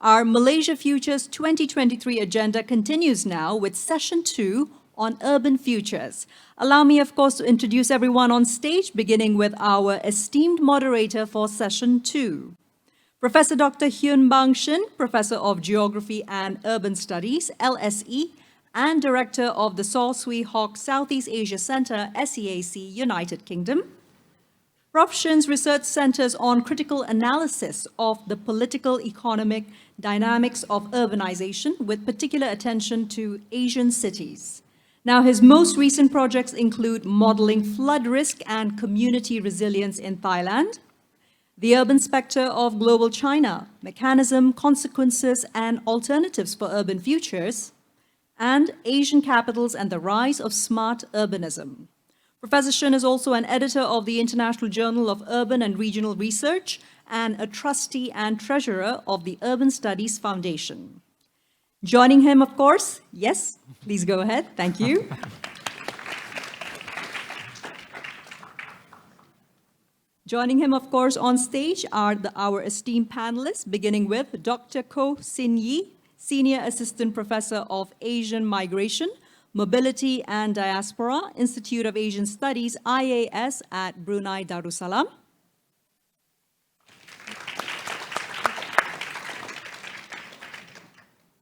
Our Malaysia Futures 2023 agenda continues now with Session 2 on Urban Futures. Allow me, of course, to introduce everyone on stage, beginning with our esteemed moderator for Session 2. Professor Dr. Hyun Shin, Professor of Geography and Urban Studies, LSE, and Director of the Swee Hock Southeast Asia Center, SEAC, United Kingdom. Prof. Shin's research centers on critical analysis of the political economic dynamics of urbanization, with particular attention to Asian cities. Now, his most recent projects include modeling flood risk and community resilience in Thailand, the urban spectre of global China, mechanism, consequences, and alternatives for urban futures, and Asian capitals and the rise of smart urbanism. Professor Shin is also an editor of the International Journal of Urban and Regional Research and a trustee and treasurer of the Urban Studies Foundation. Joining him, of course, yes, please go ahead, thank you. Joining him, of course, on stage are our esteemed panelists, beginning with Dr. Ko Sin Yi, Senior Assistant Professor of Asian Migration, Mobility and Diaspora, Institute of Asian Studies, IAS at Brunei Darussalam.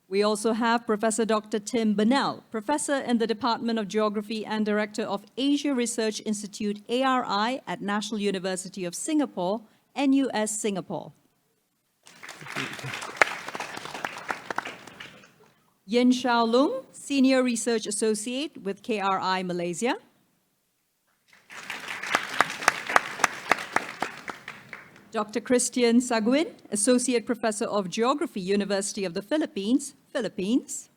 We also have Professor Dr. Tim Bunnell, Professor in the Department of Geography and Director of Asia Research Institute, ARI, at National University of Singapore, NUS Singapore. Shao Loong, Senior Research Associate with KRI Malaysia. Dr. Kristian Saguin, Associate Professor of Geography, University of the Philippines, Philippines.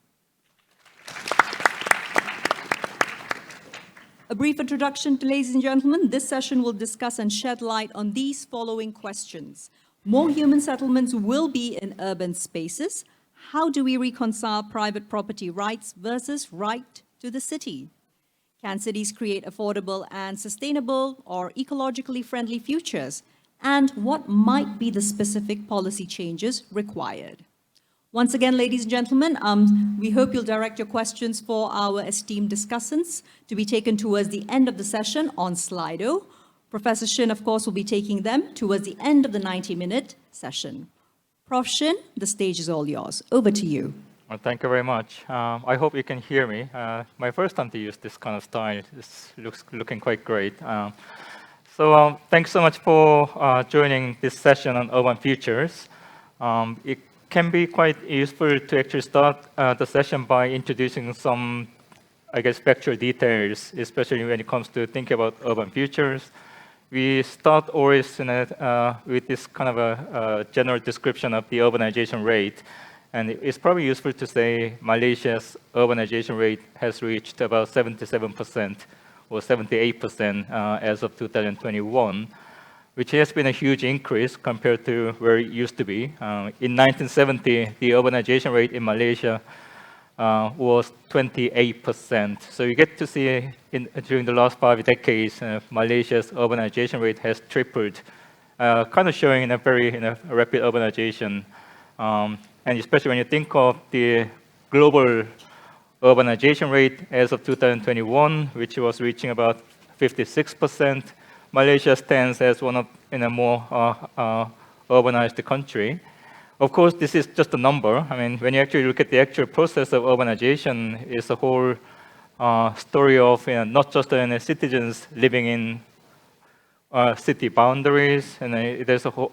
A brief introduction, ladies and gentlemen. This session will discuss and shed light on these following questions. More human settlements will be in urban spaces. How do we reconcile private property rights versus right to the city? Can cities create affordable and sustainable or ecologically friendly futures? And what might be the specific policy changes required? Once again, ladies and gentlemen, we hope you'll direct your questions for our esteemed discussants to be taken towards the end of the session on Slido. Professor Shin, of course, will be taking them towards the end of the 90-minute session. Prof. Shin, the stage is all yours. Over to you. Well, thank you very much. I hope you can hear me. My first time to use this kind of style. This looking quite great. Thanks so much for joining this session on urban futures. It can be quite useful to actually start the session by introducing some, I guess, factual details, especially when it comes to thinking about urban futures. We start always with this kind of a general description of the urbanization rate. And it's probably useful to say Malaysia's urbanization rate has reached about 77% or 78% as of 2021, which has been a huge increase compared to where it used to be. In 1970, the urbanization rate in Malaysia was 28%. So you get to see during the last 5 decades, Malaysia's urbanization rate has tripled, kind of showing a very rapid urbanization. And especially when you think of the global urbanization rate as of 2021, which was reaching about 56%, Malaysia stands as one of more urbanized country. Of course, this is just a number. I mean, when you actually look at the actual process of urbanization, it's a whole story of not just citizens living in city boundaries, and there's a whole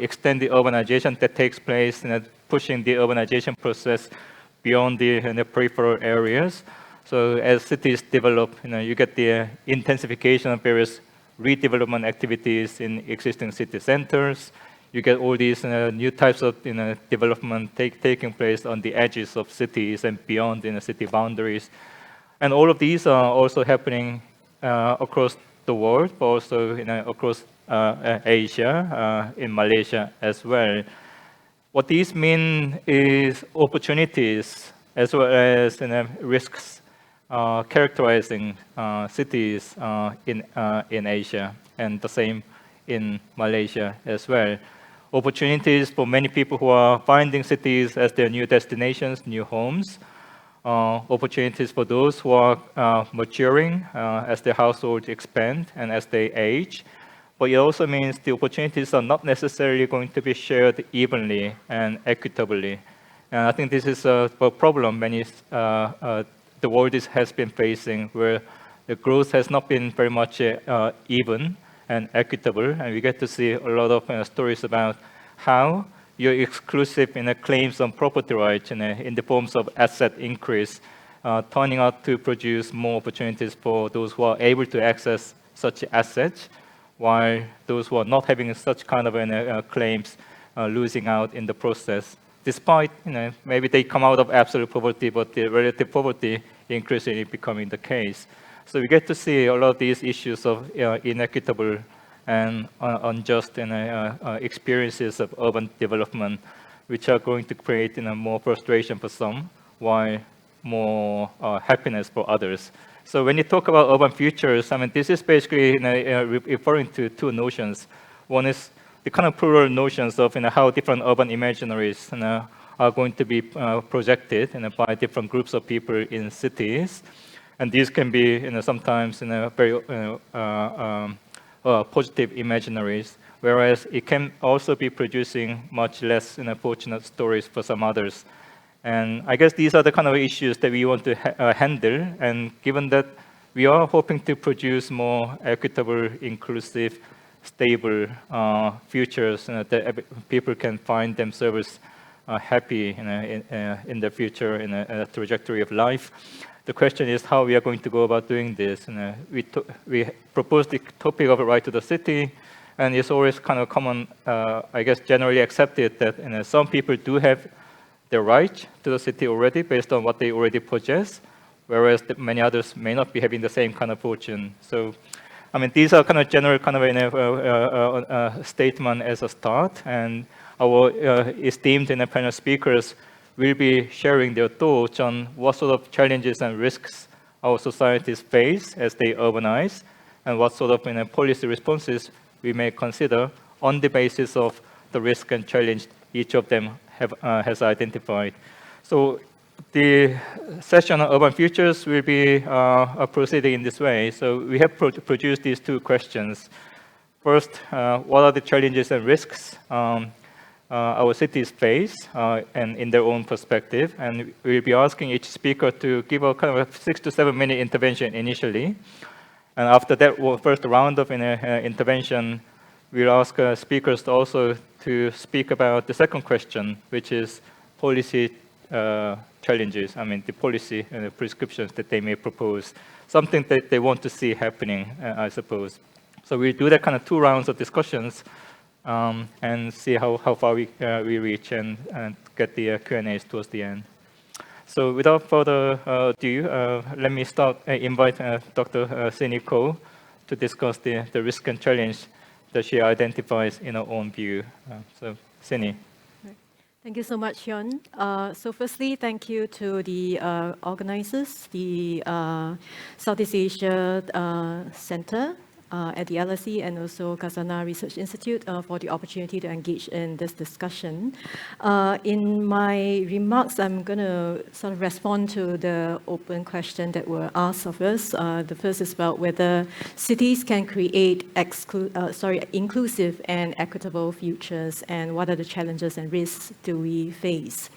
extended urbanization that takes place, pushing the urbanization process beyond the peripheral areas. So as cities develop, you get the intensification of various redevelopment activities in existing city centers. You get all these new types of development taking place on the edges of cities and beyond city boundaries. And all of these are also happening across the world, but also across Asia, in Malaysia as well. What these mean is opportunities as well as risks characterizing cities in Asia, and the same in Malaysia as well. opportunities for many people who are finding cities as their new destinations, new homes, opportunities for those who are maturing as their households expand and as they age. But it also means the opportunities are not necessarily going to be shared evenly and equitably. And I think this is a problem the world has been facing, where the growth has not been very much even and equitable. And we get to see a lot of stories about how your exclusive claims on property rights in the forms of asset increase, turning out to produce more opportunities for those who are able to access such assets, while those who are not having such kind of claims losing out in the process. Despite, maybe they come out of absolute poverty, but the relative poverty increasingly becoming the case. So we get to see a lot of these issues of inequitable and unjust experiences of urban development, which are going to create more frustration for some, while more happiness for others. So when you talk about urban futures, I mean, this is basically referring to two notions. One is the kind of plural notions of how different urban imaginaries are going to be projected by different groups of people in cities. And these can be sometimes very positive imaginaries, whereas it can also be producing much less fortunate stories for some others. And I guess these are the kind of issues that we want to handle. And given that we are hoping to produce more equitable, inclusive, stable futures that people can find themselves happy in the future, in a trajectory of life. The question is how we are going to go about doing this. We propose the topic of a right to the city, and it's always kind of common, I guess, generally accepted that some people do have the right to the city already based on what they already possess, whereas many others may not be having the same kind of fortune. So, I mean, these are kind of general kind of statement as a start, and our esteemed panel speakers will be sharing their thoughts on what sort of challenges and risks our societies face as they urbanize, and what sort of policy responses we may consider on the basis of the risk and challenge each of them has identified. So the session on urban futures will be proceeding in this way. So we have produced these two questions. First, what are the challenges and risks our cities face and in their own perspective? And we'll be asking each speaker to give a kind of a 6 to 7 minute intervention initially. And after that first round of intervention, we'll ask speakers to also to speak about the second question, which is policy challenges. I mean, the policy and the prescriptions that they may propose, something that they want to see happening, I suppose. So we'll do that kind of 2 rounds of discussions and see how far we reach and get the Q&As towards the end. So without further ado, let me invite Dr. Shin to discuss the risk and challenge that she identifies in her own view. So, Shin. Thank you so much, Hyun. So firstly, thank you to the organizers, the Southeast Asia Center at the LSE and also Khazanah Research Institute for the opportunity to engage in this discussion. In my remarks, I'm going to sort of respond to the open question that were asked of us. The first is about whether cities can create inclusive and equitable futures, and what are the challenges and risks do we face.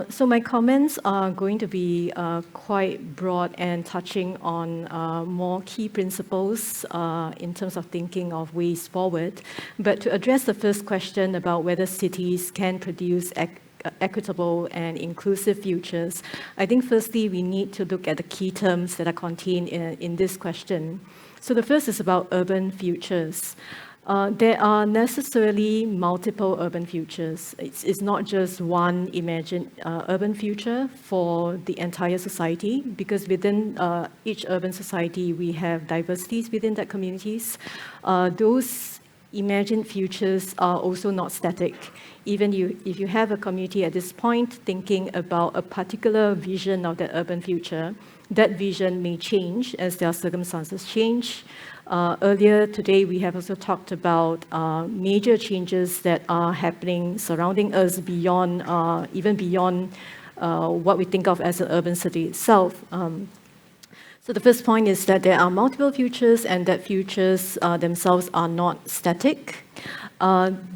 So my comments are going to be quite broad and touching on more key principles in terms of thinking of ways forward. But to address the first question about whether cities can produce equitable and inclusive futures, I think firstly we need to look at the key terms that are contained in this question. So the first is about urban futures. There are necessarily multiple urban futures. It's not just one imagined urban future for the entire society, because within each urban society, we have diversities within that communities. Those imagined futures are also not static. Even if you have a community at this point thinking about a particular vision of that urban future, that vision may change as their circumstances change. Earlier today, we have also talked about major changes that are happening surrounding us beyond, even beyond what we think of as an urban city itself. So the first point is that there are multiple futures and that futures themselves are not static.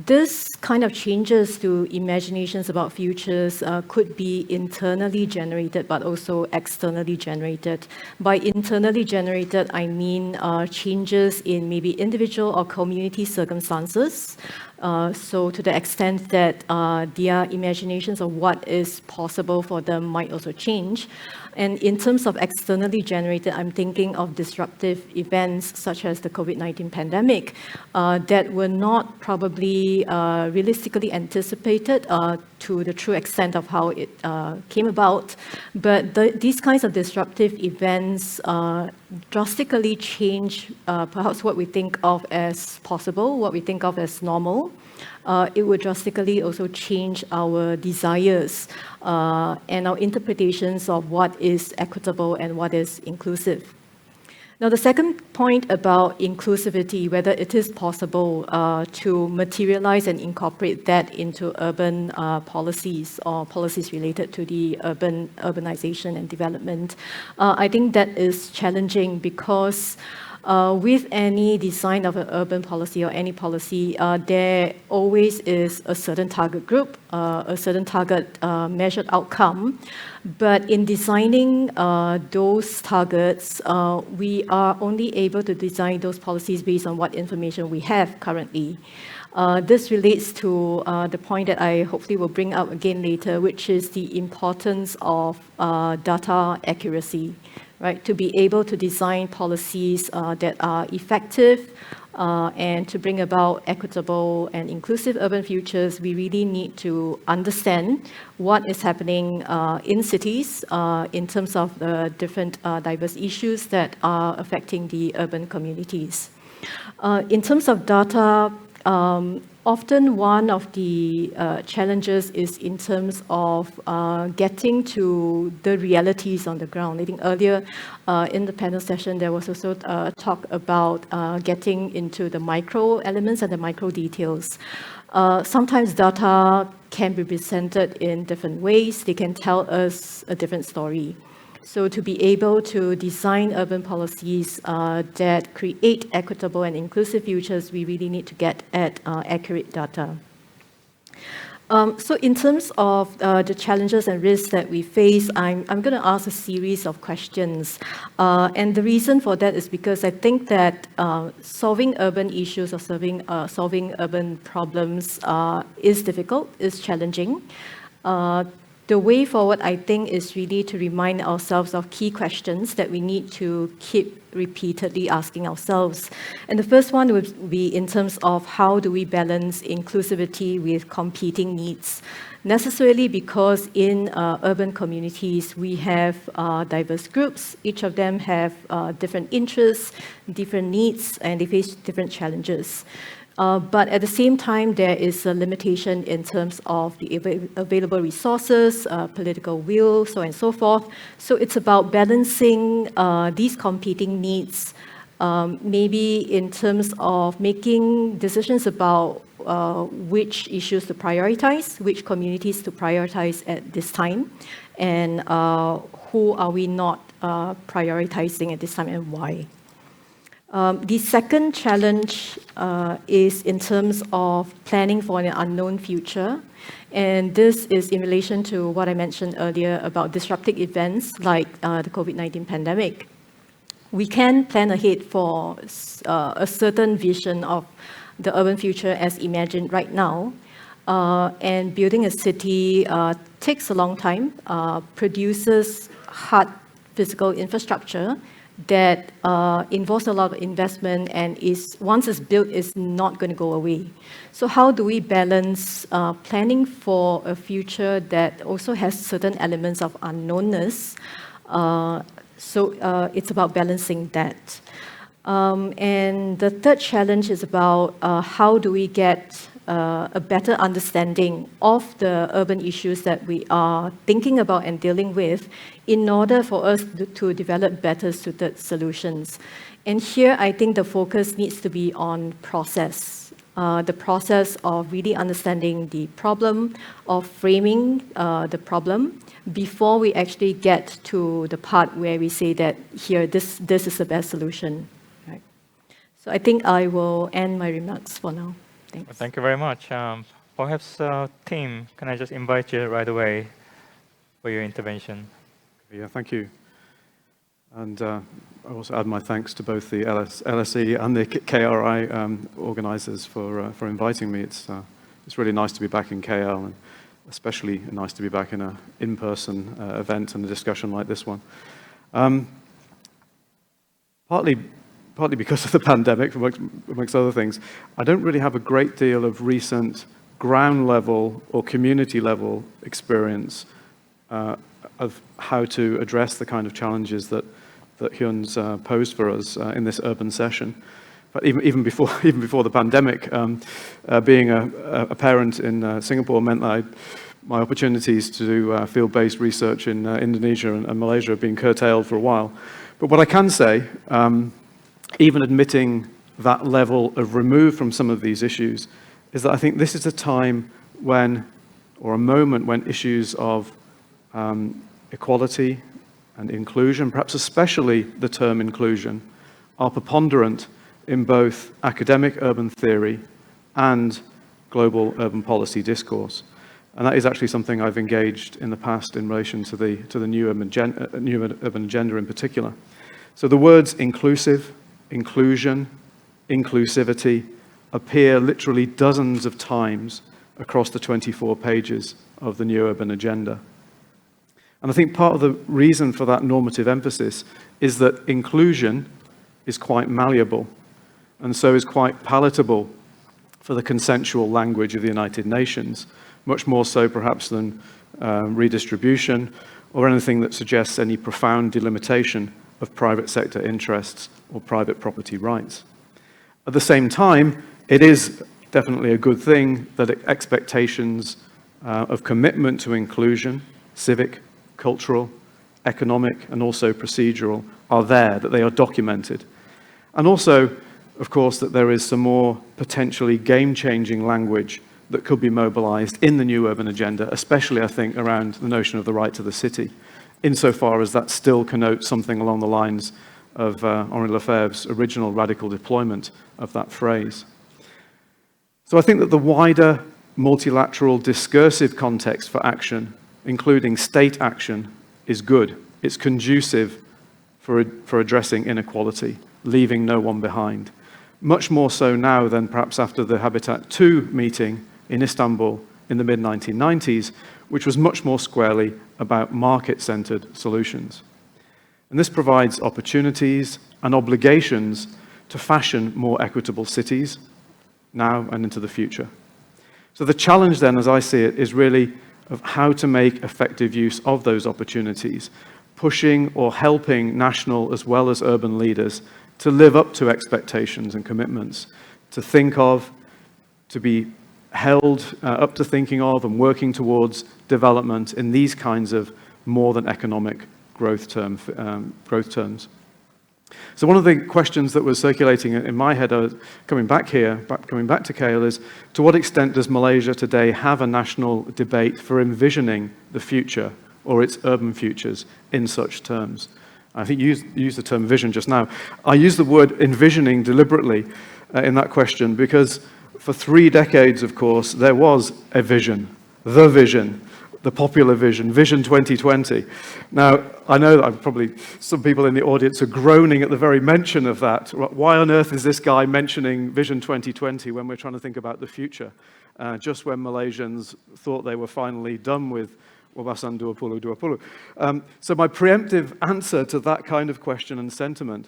This kind of changes to imaginations about futures could be internally generated, but also externally generated. By internally generated, I mean changes in maybe individual or community circumstances. So to the extent that their imaginations of what is possible for them might also change. And in terms of externally generated, I'm thinking of disruptive events such as the COVID-19 pandemic that were not probably realistically anticipated to the true extent of how it came about. But these kinds of disruptive events drastically change perhaps what we think of as possible, what we think of as normal. It would drastically also change our desires and our interpretations of what is equitable and what is inclusive. Now, the second point about inclusivity, whether it is possible to materialize and incorporate that into urban policies or policies related to the urbanization and development, I think that is challenging because with any design of an urban policy or any policy, there always is a certain target group, a certain target measured outcome. But in designing those targets, we are only able to design those policies based on what information we have currently. This relates to the point that I hopefully will bring up again later, which is the importance of data accuracy. Right, to be able to design policies that are effective and to bring about equitable and inclusive urban futures, we really need to understand what is happening in cities in terms of the different diverse issues that are affecting the urban communities. In terms of data, often one of the challenges is in terms of getting to the realities on the ground. I think earlier in the panel session, there was also talk about getting into the micro elements and the micro details. Sometimes data can be presented in different ways. They can tell us a different story. So to be able to design urban policies that create equitable and inclusive futures, we really need to get at accurate data. So in terms of the challenges and risks that we face, I'm going to ask a series of questions. And the reason for that is because I think that solving urban issues or solving urban problems is difficult, is challenging. The way forward, I think, is really to remind ourselves of key questions that we need to keep repeatedly asking ourselves. And the first one would be in terms of how do we balance inclusivity with competing needs? Necessarily because in urban communities, we have diverse groups. Each of them have different interests, different needs, and they face different challenges. But at the same time, there is a limitation in terms of the available resources, political will, so on and so forth. So it's about balancing these competing needs, maybe in terms of making decisions about which issues to prioritize, which communities to prioritize at this time, and who are we not prioritizing at this time and why. The second challenge is in terms of planning for an unknown future. And this is in relation to what I mentioned earlier about disruptive events like the COVID-19 pandemic. We can plan ahead for a certain vision of the urban future as imagined right now. And building a city takes a long time, produces hard physical infrastructure that involves a lot of investment and once it's built, is not going to go away. So how do we balance planning for a future that also has certain elements of unknownness? So it's about balancing that. And the third challenge is about how do we get a better understanding of the urban issues that we are thinking about and dealing with in order for us to develop better suited solutions. And here, I think the focus needs to be on process. The process of really understanding the problem, of framing the problem, before we actually get to the part where we say that here, this is the best solution. Right. So I think I will end my remarks for now. Thanks. Well, thank you very much. Perhaps, team, can I just invite you right away for your intervention? Yeah, thank you. And I also add my thanks to both the LSE and the KRI organisers for inviting me. It's really nice to be back in KL, and especially nice to be back in an in-person event and a discussion like this one. Partly because of the pandemic, amongst other things, I don't really have a great deal of recent ground level or community level experience of how to address the kind of challenges that Hyun's posed for us in this urban session. But even before the pandemic, being a parent in Singapore meant that my opportunities to do field-based research in Indonesia and Malaysia have been curtailed for a while. But what I can say, even admitting that level of remove from some of these issues, is that I think this is a time when, or a moment when issues of equality and inclusion, perhaps especially the term inclusion, are preponderant in both academic urban theory and global urban policy discourse. And that is actually something I've engaged in the past in relation to the new urban agenda in particular. So the words inclusive, inclusion, inclusivity appear literally dozens of times across the 24 pages of the new urban agenda. And I think part of the reason for that normative emphasis is that inclusion is quite malleable, and so is quite palatable for the consensual language of the United Nations, much more so perhaps than redistribution or anything that suggests any profound delimitation of private sector interests or private property rights. At the same time, it is definitely a good thing that expectations of commitment to inclusion, civic, cultural, economic, and also procedural, are there, that they are documented. And also, of course, that there is some more potentially game-changing language that could be mobilized in the new urban agenda, especially, I think, around the notion of the right to the city, insofar as that still connotes something along the lines of Henri Lefebvre's original radical deployment of that phrase. So I think that the wider multilateral discursive context for action, including state action, is good. It's conducive for addressing inequality, leaving no one behind. Much more so now than perhaps after the Habitat 2 meeting in Istanbul in the mid-1990s, which was much more squarely about market-centered solutions. And this provides opportunities and obligations to fashion more equitable cities now and into the future. So the challenge then, as I see it, is really of how to make effective use of those opportunities, pushing or helping national as well as urban leaders to live up to expectations and commitments, to think of, to be held up to thinking of and working towards development in these kinds of more than economic growth terms. So one of the questions that was circulating in my head, coming back to KL, is to what extent does Malaysia today have a national debate for envisioning the future or its urban futures in such terms? I think you used the term vision just now. I use the word envisioning deliberately in that question because for 3 decades, of course, there was a vision, the popular vision, Vision 2020. Now, I know that probably some people in the audience are groaning at the very mention of that. Why on earth is this guy mentioning Vision 2020 when we're trying to think about the future? Just when Malaysians thought they were finally done with Wawasan 2020. So my preemptive answer to that kind of question and sentiment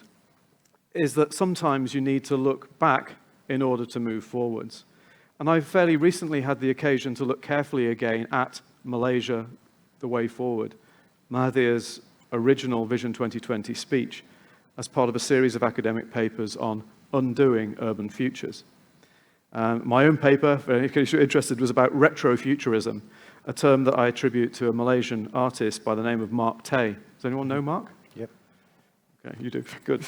is that sometimes you need to look back in order to move forwards. And I've fairly recently had the occasion to look carefully again at Malaysia, the way forward, Mahathir's original Vision 2020 speech as part of a series of academic papers on undoing urban futures. My own paper, in case you're interested, was about retrofuturism, a term that I attribute to a Malaysian artist by the name of Mark Tay. Does anyone know Mark? Yep. Okay, you do. Good.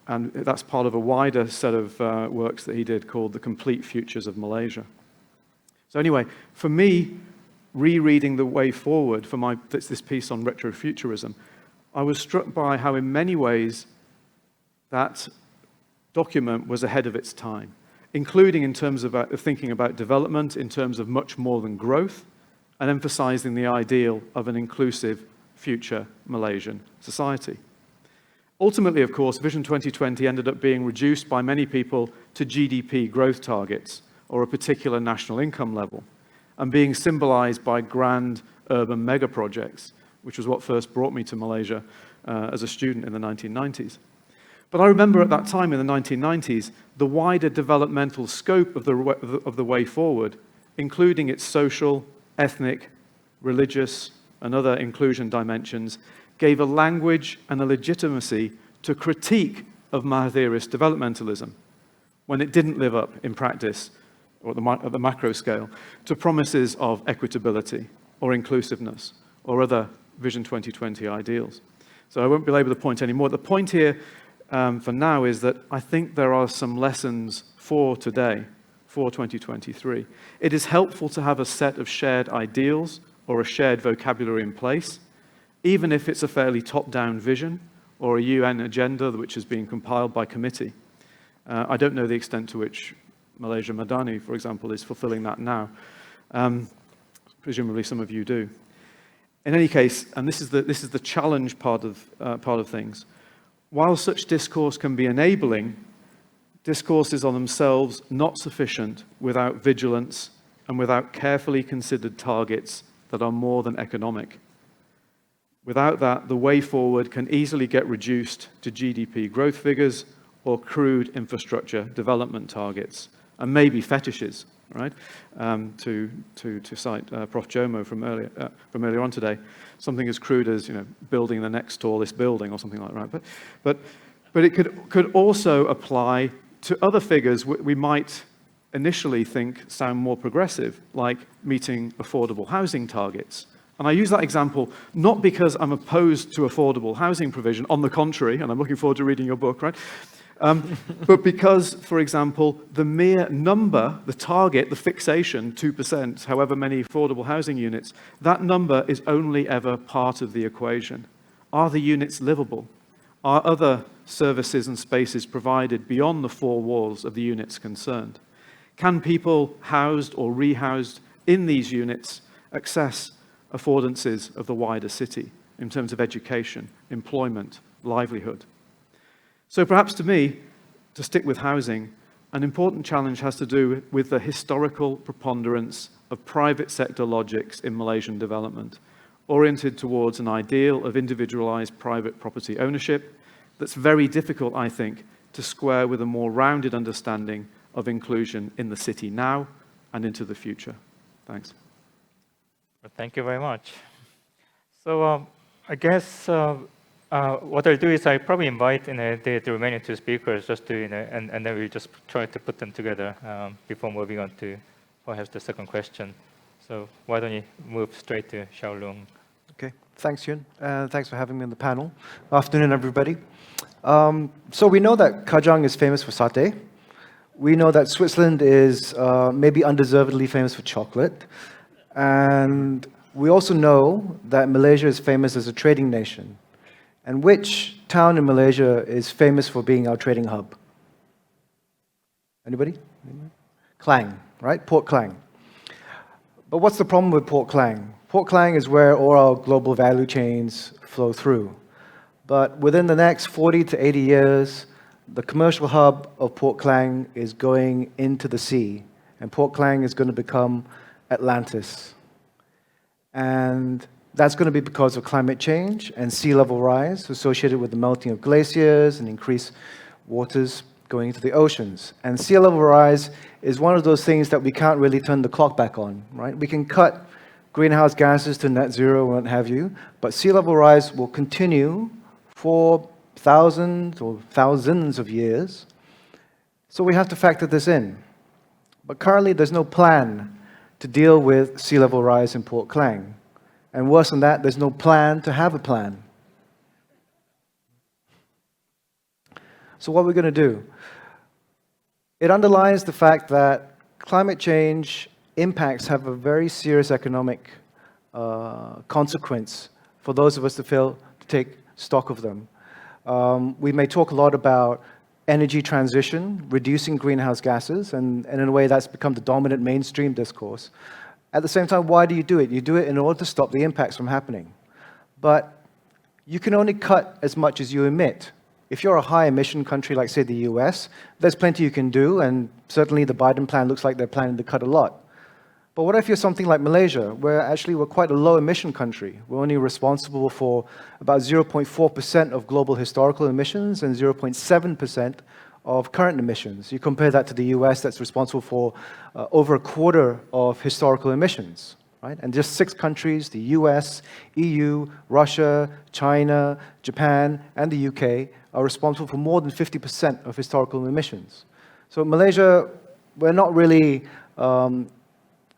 And that's part of a wider set of works that he did called The Complete Futures of Malaysia. So anyway, for me, rereading The Way Forward for this piece on retrofuturism, I was struck by how in many ways that document was ahead of its time, including in terms of thinking about development in terms of much more than growth, and emphasizing the ideal of an inclusive future Malaysian society. Ultimately, of course, Vision 2020 ended up being reduced by many people to GDP growth targets or a particular national income level, and being symbolized by grand urban mega projects, which was what first brought me to Malaysia as a student in the 1990s. But I remember at that time in the 1990s, the wider developmental scope of the way forward, including its social, ethnic, religious, and other inclusion dimensions, gave a language and a legitimacy to critique of Mahathirist developmentalism when it didn't live up in practice, or at the macro scale, to promises of equitability or inclusiveness or other Vision 2020 ideals. So I won't belabor the point anymore. The point here for now is that I think there are some lessons for today, for 2023. It is helpful to have a set of shared ideals or a shared vocabulary in place, even if it's a fairly top-down vision or a UN agenda which is being compiled by committee. I don't know the extent to which Malaysia Madani, for example, is fulfilling that now. Presumably some of you do. In any case, and this is the challenge part of things, while such discourse can be enabling, discourse is on themselves not sufficient without vigilance and without carefully considered targets that are more than economic. Without that, the way forward can easily get reduced to GDP growth figures or crude infrastructure development targets, and maybe fetishes, right? To cite Prof. Jomo from earlier on today, something as crude as building the next tallest building or something like that. But it could also apply to other figures we might initially think sound more progressive, like meeting affordable housing targets. And I use that example not because I'm opposed to affordable housing provision, on the contrary, and I'm looking forward to reading your book, right? But because, for example, the mere number, the target, the fixation, 2%, however many affordable housing units, that number is only ever part of the equation. Are the units livable? Are other services and spaces provided beyond the four walls of the units concerned? Can people housed or rehoused in these units access affordances of the wider city in terms of education, employment, livelihood? So perhaps to me, to stick with housing, an important challenge has to do with the historical preponderance of private sector logics in Malaysian development, oriented towards an ideal of individualized private property ownership that's very difficult, I think, to square with a more rounded understanding of inclusion in the city now and into the future. Thanks. Well, thank you very much. So I guess what I'll do is I probably invite the remaining two speakers just to, and then we just try to put them together before moving on to perhaps the second question. So why don't you move straight to Shao Loong? Okay, thanks, Hyun. Thanks for having me on the panel. Afternoon, everybody. So we know that Kajang is famous for satay. We know that Switzerland is maybe undeservedly famous for chocolate. And we also know that Malaysia is famous as a trading nation. And which town in Malaysia is famous for being our trading hub? Anybody? Klang, right? Port Klang. But what's the problem with Port Klang? Port Klang is where all our global value chains flow through. But within the next 40 to 80 years, the commercial hub of Port Klang is going into the sea. And Port Klang is going to become Atlantis. And that's going to be because of climate change and sea level rise associated with the melting of glaciers and increased waters going into the oceans. And sea level rise is one of those things that we can't really turn the clock back on, right? We can cut greenhouse gases to net zero and what have you, but sea level rise will continue for thousands or thousands of years. So we have to factor this in. But currently, there's no plan to deal with sea level rise in Port Klang. And worse than that, there's no plan to have a plan. So what are we going to do? It underlines the fact that climate change impacts have a very serious economic consequence for those of us that fail to take stock of them. We may talk a lot about energy transition, reducing greenhouse gases, and in a way that's become the dominant mainstream discourse. At the same time, why do you do it? You do it in order to stop the impacts from happening. But you can only cut as much as you emit. If you're a high emission country like, say, the US, there's plenty you can do, and certainly the Biden plan looks like they're planning to cut a lot. But what if you're something like Malaysia, where actually we're quite a low emission country? We're only responsible for about 0.4% of global historical emissions and 0.7% of current emissions. You compare that to the US, that's responsible for over a quarter of historical emissions, right? And just 6 countries, the US, EU, Russia, China, Japan, and the UK, are responsible for more than 50% of historical emissions. So Malaysia, we're not really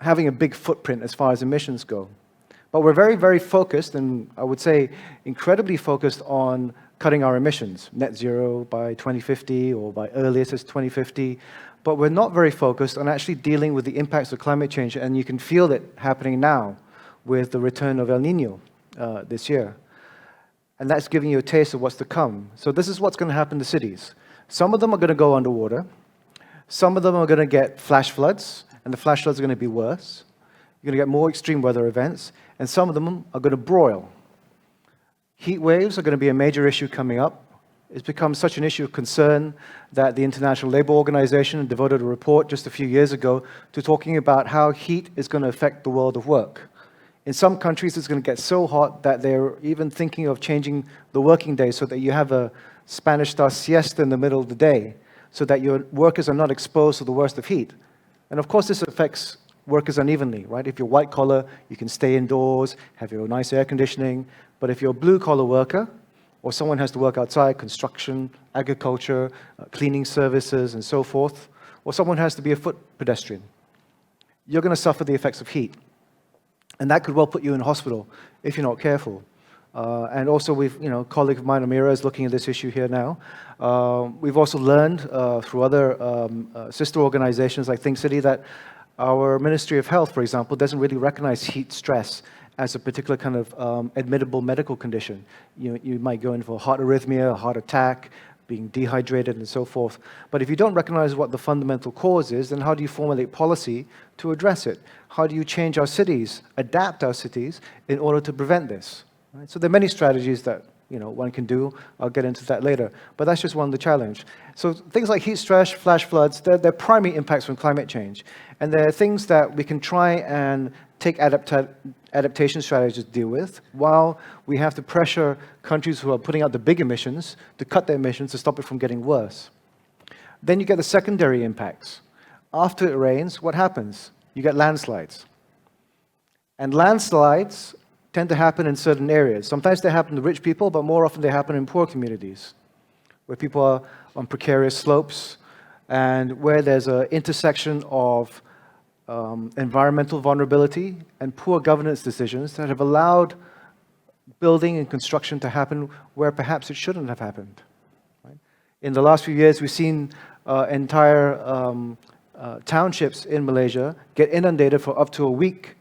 having a big footprint as far as emissions go. But we're very, very focused, and I would say incredibly focused on cutting our emissions, net zero by 2050 or by earliest as 2050. But we're not very focused on actually dealing with the impacts of climate change, and you can feel it happening now with the return of El Nino this year. And that's giving you a taste of what's to come. So this is what's going to happen to cities. Some of them are going to go underwater. Some of them are going to get flash floods, and the flash floods are going to be worse. You're going to get more extreme weather events, and some of them are going to broil. Heat waves are going to be a major issue coming up. It's become such an issue of concern that the International Labour Organization devoted a report just a few years ago to talking about how heat is going to affect the world of work. In some countries, it's going to get so hot that they're even thinking of changing the working day so that you have a Spanish-style siesta in the middle of the day so that your workers are not exposed to the worst of heat. And of course, this affects workers unevenly, right? If you're white collar, you can stay indoors, have your nice air conditioning. But if you're a blue collar worker, or someone has to work outside, construction, agriculture, cleaning services, and so forth, or someone has to be a foot pedestrian, you're going to suffer the effects of heat. And that could well put you in hospital if you're not careful. And also, a colleague of mine, Amira, is looking at this issue here now. We've also learned through other sister organizations like Think City that our Ministry of Health, for example, doesn't really recognize heat stress as a particular kind of admittable medical condition. You might go in for heart arrhythmia, a heart attack, being dehydrated, and so forth. But if you don't recognize what the fundamental cause is, then how do you formulate policy to address it? How do you change our cities, adapt our cities in order to prevent this? Right? So there are many strategies that one can do. I'll get into that later. But that's just one of the challenge. So things like heat stress, flash floods, they're primary impacts from climate change. And they're things that we can try and take adaptation strategies to deal with, while we have to pressure countries who are putting out the big emissions to cut their emissions to stop it from getting worse. Then you get the secondary impacts. After it rains, what happens? You get landslides. And landslides tend to happen in certain areas. Sometimes they happen to rich people, but more often they happen in poor communities, where people are on precarious slopes, and where there's an intersection of environmental vulnerability and poor governance decisions that have allowed building and construction to happen where perhaps it shouldn't have happened. Right? In the last few years, we've seen entire townships in Malaysia get inundated for up to a week,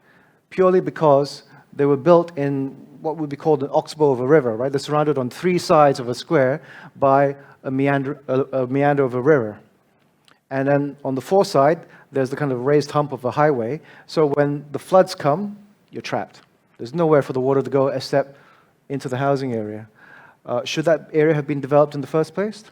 purely because they were built in what would be called an oxbow of a river, right? They're surrounded on 3 sides of a square by a meander of a river. And then on the 4th side, there's the kind of raised hump of a highway. So when the floods come, you're trapped. There's nowhere for the water to go except into the housing area. Should that area have been developed in the first place?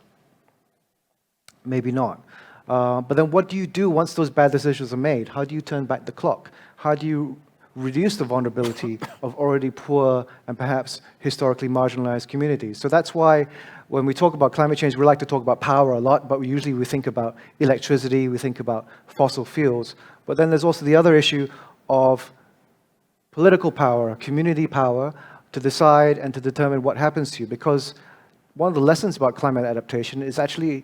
Maybe not. But then what do you do once those bad decisions are made? How do you turn back the clock? How do you reduce the vulnerability of already poor and perhaps historically marginalized communities? So that's why when we talk about climate change, we like to talk about power a lot, but usually we think about electricity, we think about fossil fuels. But then there's also the other issue of political power, community power, to decide and to determine what happens to you. Because one of the lessons about climate adaptation is actually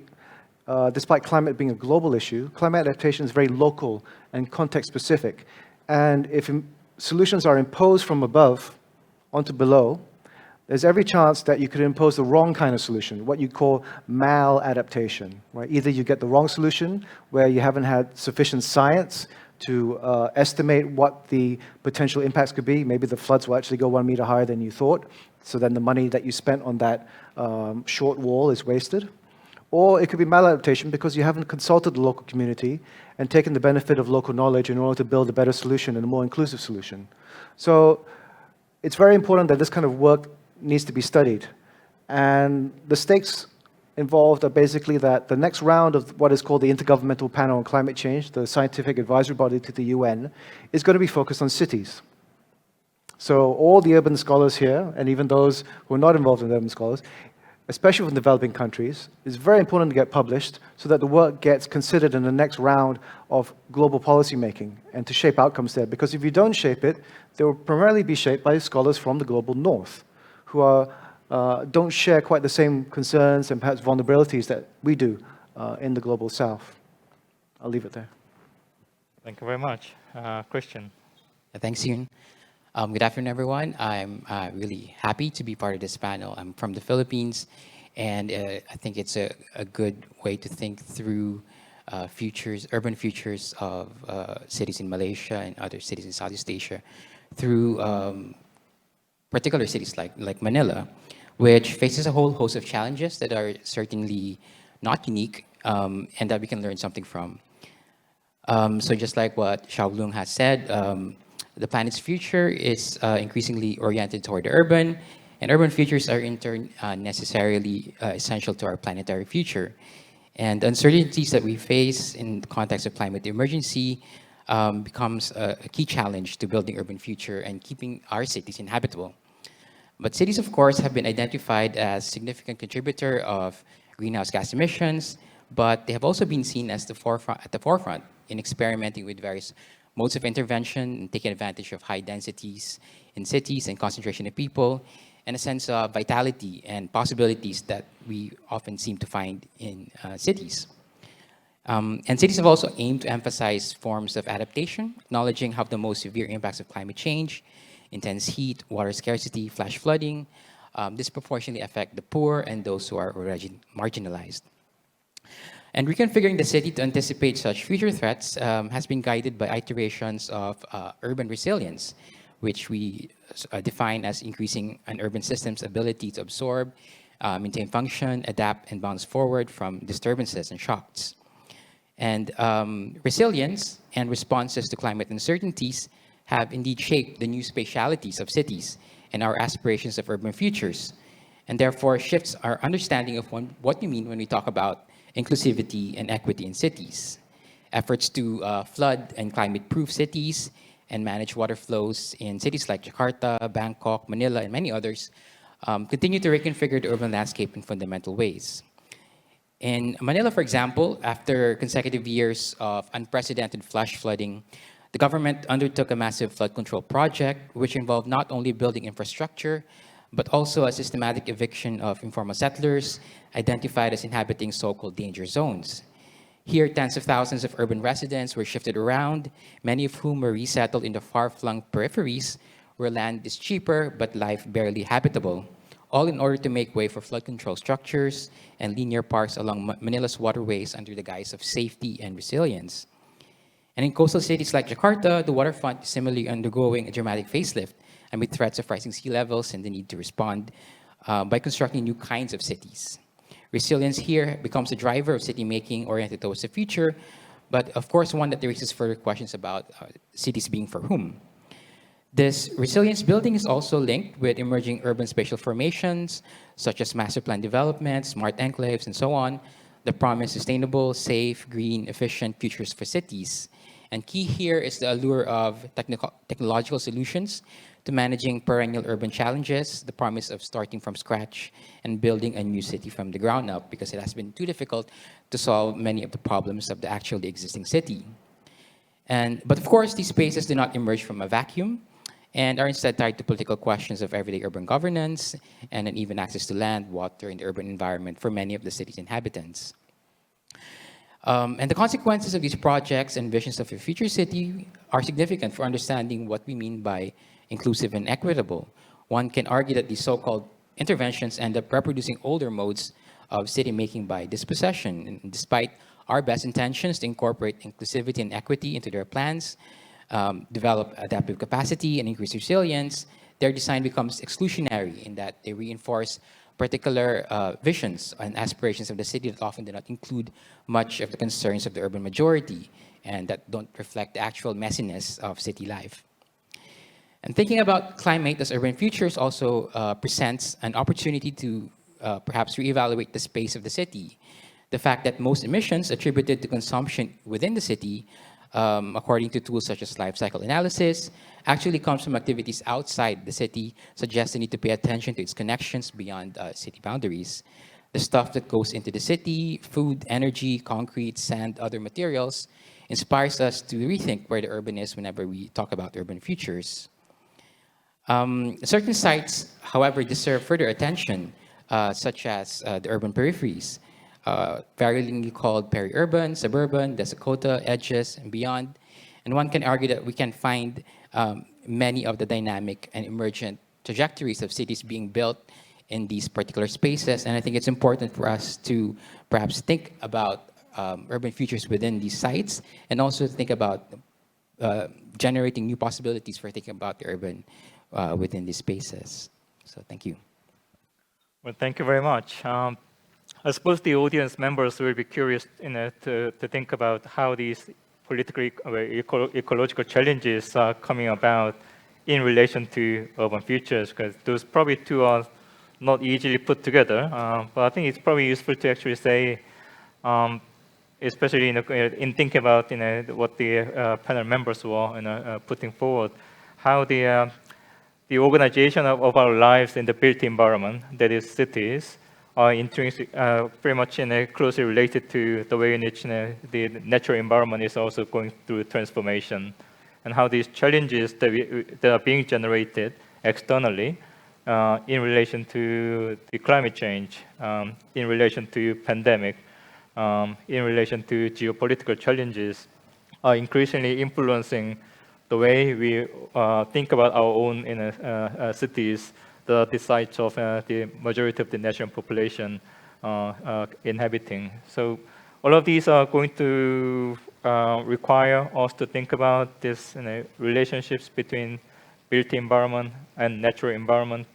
despite climate being a global issue, climate adaptation is very local and context-specific. And if solutions are imposed from above onto below, there's every chance that you could impose the wrong kind of solution, what you call maladaptation, right? Either you get the wrong solution, where you haven't had sufficient science to estimate what the potential impacts could be. Maybe the floods will actually go 1 meter higher than you thought, so then the money that you spent on that short wall is wasted. Or it could be maladaptation because you haven't consulted the local community and taken the benefit of local knowledge in order to build a better solution and a more inclusive solution. So it's very important that this kind of work needs to be studied. And the stakes involved are basically that the next round of what is called the Intergovernmental Panel on Climate Change, the scientific advisory body to the UN, is going to be focused on cities. So all the urban scholars here, and even those who are not involved in urban scholars, especially from developing countries, it's very important to get published so that the work gets considered in the next round of global policy making and to shape outcomes there. Because if you don't shape it, they will primarily be shaped by scholars from the global north, who don't share quite the same concerns and perhaps vulnerabilities that we do in the global south. I'll leave it there. Thank you very much. Kristian. Thanks, Hyun. Good afternoon, everyone. I'm really happy to be part of this panel. I'm from the Philippines, and I think it's a good way to think through urban futures of cities in Malaysia and other cities in Southeast Asia through particular cities like Manila, which faces a whole host of challenges that are certainly not unique and that we can learn something from. So just like what Shao Loong has said, the planet's future is increasingly oriented toward the urban, and urban futures are in turn necessarily essential to our planetary future. And the uncertainties that we face in the context of climate emergency becomes a key challenge to building urban future and keeping our cities inhabitable. But cities, of course, have been identified as significant contributor of greenhouse gas emissions, but they have also been seen as at the forefront in experimenting with various modes of intervention and taking advantage of high densities in cities and concentration of people, and a sense of vitality and possibilities that we often seem to find in cities. And cities have also aimed to emphasize forms of adaptation, acknowledging how the most severe impacts of climate change, intense heat, water scarcity, flash flooding, disproportionately affect the poor and those who are already marginalized. And reconfiguring the city to anticipate such future threats has been guided by iterations of urban resilience, which we define as increasing an urban system's ability to absorb, maintain function, adapt, and bounce forward from disturbances and shocks. And resilience and responses to climate uncertainties have indeed shaped the new spatialities of cities and our aspirations of urban futures, and therefore shifts our understanding of what we mean when we talk about inclusivity and equity in cities. Efforts to flood and climate-proof cities and manage water flows in cities like Jakarta, Bangkok, Manila, and many others continue to reconfigure the urban landscape in fundamental ways. In Manila, for example, after consecutive years of unprecedented flash flooding, the government undertook a massive flood control project, which involved not only building infrastructure, but also a systematic eviction of informal settlers identified as inhabiting so-called danger zones. Here, tens of thousands of urban residents were shifted around, many of whom were resettled in the far-flung peripheries, where land is cheaper but life barely habitable, all in order to make way for flood control structures and linear parks along Manila's waterways under the guise of safety and resilience. And in coastal cities like Jakarta, the waterfront is similarly undergoing a dramatic facelift amid threats of rising sea levels and the need to respond by constructing new kinds of cities. Resilience here becomes a driver of city making oriented towards the future, but of course one that raises further questions about cities being for whom. This resilience building is also linked with emerging urban spatial formations, such as master plan development, smart enclaves, and so on, that promise sustainable, safe, green, efficient futures for cities. And key here is the allure of technological solutions to managing perennial urban challenges, the promise of starting from scratch and building a new city from the ground up, because it has been too difficult to solve many of the problems of the actually existing city. But of course, these spaces do not emerge from a vacuum and are instead tied to political questions of everyday urban governance and uneven access to land, water, and the urban environment for many of the city's inhabitants. And the consequences of these projects and visions of a future city are significant for understanding what we mean by inclusive and equitable. One can argue that these so-called interventions end up reproducing older modes of city making by dispossession. And despite our best intentions to incorporate inclusivity and equity into their plans, develop adaptive capacity and increase resilience, their design becomes exclusionary in that they reinforce particular visions and aspirations of the city that often do not include much of the concerns of the urban majority and that don't reflect the actual messiness of city life. And thinking about climate as urban futures also presents an opportunity to perhaps reevaluate the space of the city. The fact that most emissions attributed to consumption within the city, according to tools such as life cycle analysis, actually comes from activities outside the city, suggests the need to pay attention to its connections beyond city boundaries. The stuff that goes into the city, food, energy, concrete, sand, other materials, inspires us to rethink where the urban is whenever we talk about urban futures. Certain sites, however, deserve further attention, such as the urban peripheries, variably called peri-urban, suburban, Dakota, edges, and beyond. And one can argue that we can find many of the dynamic and emergent trajectories of cities being built in these particular spaces. And I think it's important for us to perhaps think about urban futures within these sites and also think about generating new possibilities for thinking about the urban within these spaces. So thank you. Well, thank you very much. I suppose the audience members will be curious to think about how these politically ecological challenges are coming about in relation to urban futures, because those probably two are not easily put together. But I think it's probably useful to actually say, especially in thinking about what the panel members were putting forward, how the organization of our lives in the built environment, that is cities, are intrinsic, very much closely related to the way in which the natural environment is also going through transformation, and how these challenges that are being generated externally in relation to the climate change, in relation to pandemic, in relation to geopolitical challenges, are increasingly influencing the way we think about our own cities, the sites of the majority of the national population inhabiting. So all of these are going to require us to think about this relationships between built environment and natural environment,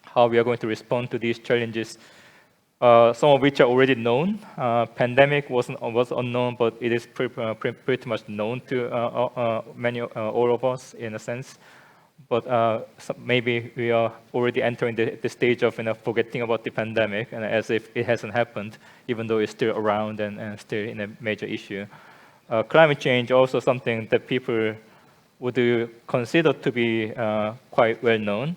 how we are going to respond to these challenges, some of which are already known. Pandemic was unknown, but it is pretty much known to all of us in a sense. But maybe we are already entering the stage of forgetting about the pandemic, and as if it hasn't happened, even though it's still around and still in a major issue. Climate change also something that people would consider to be quite well known,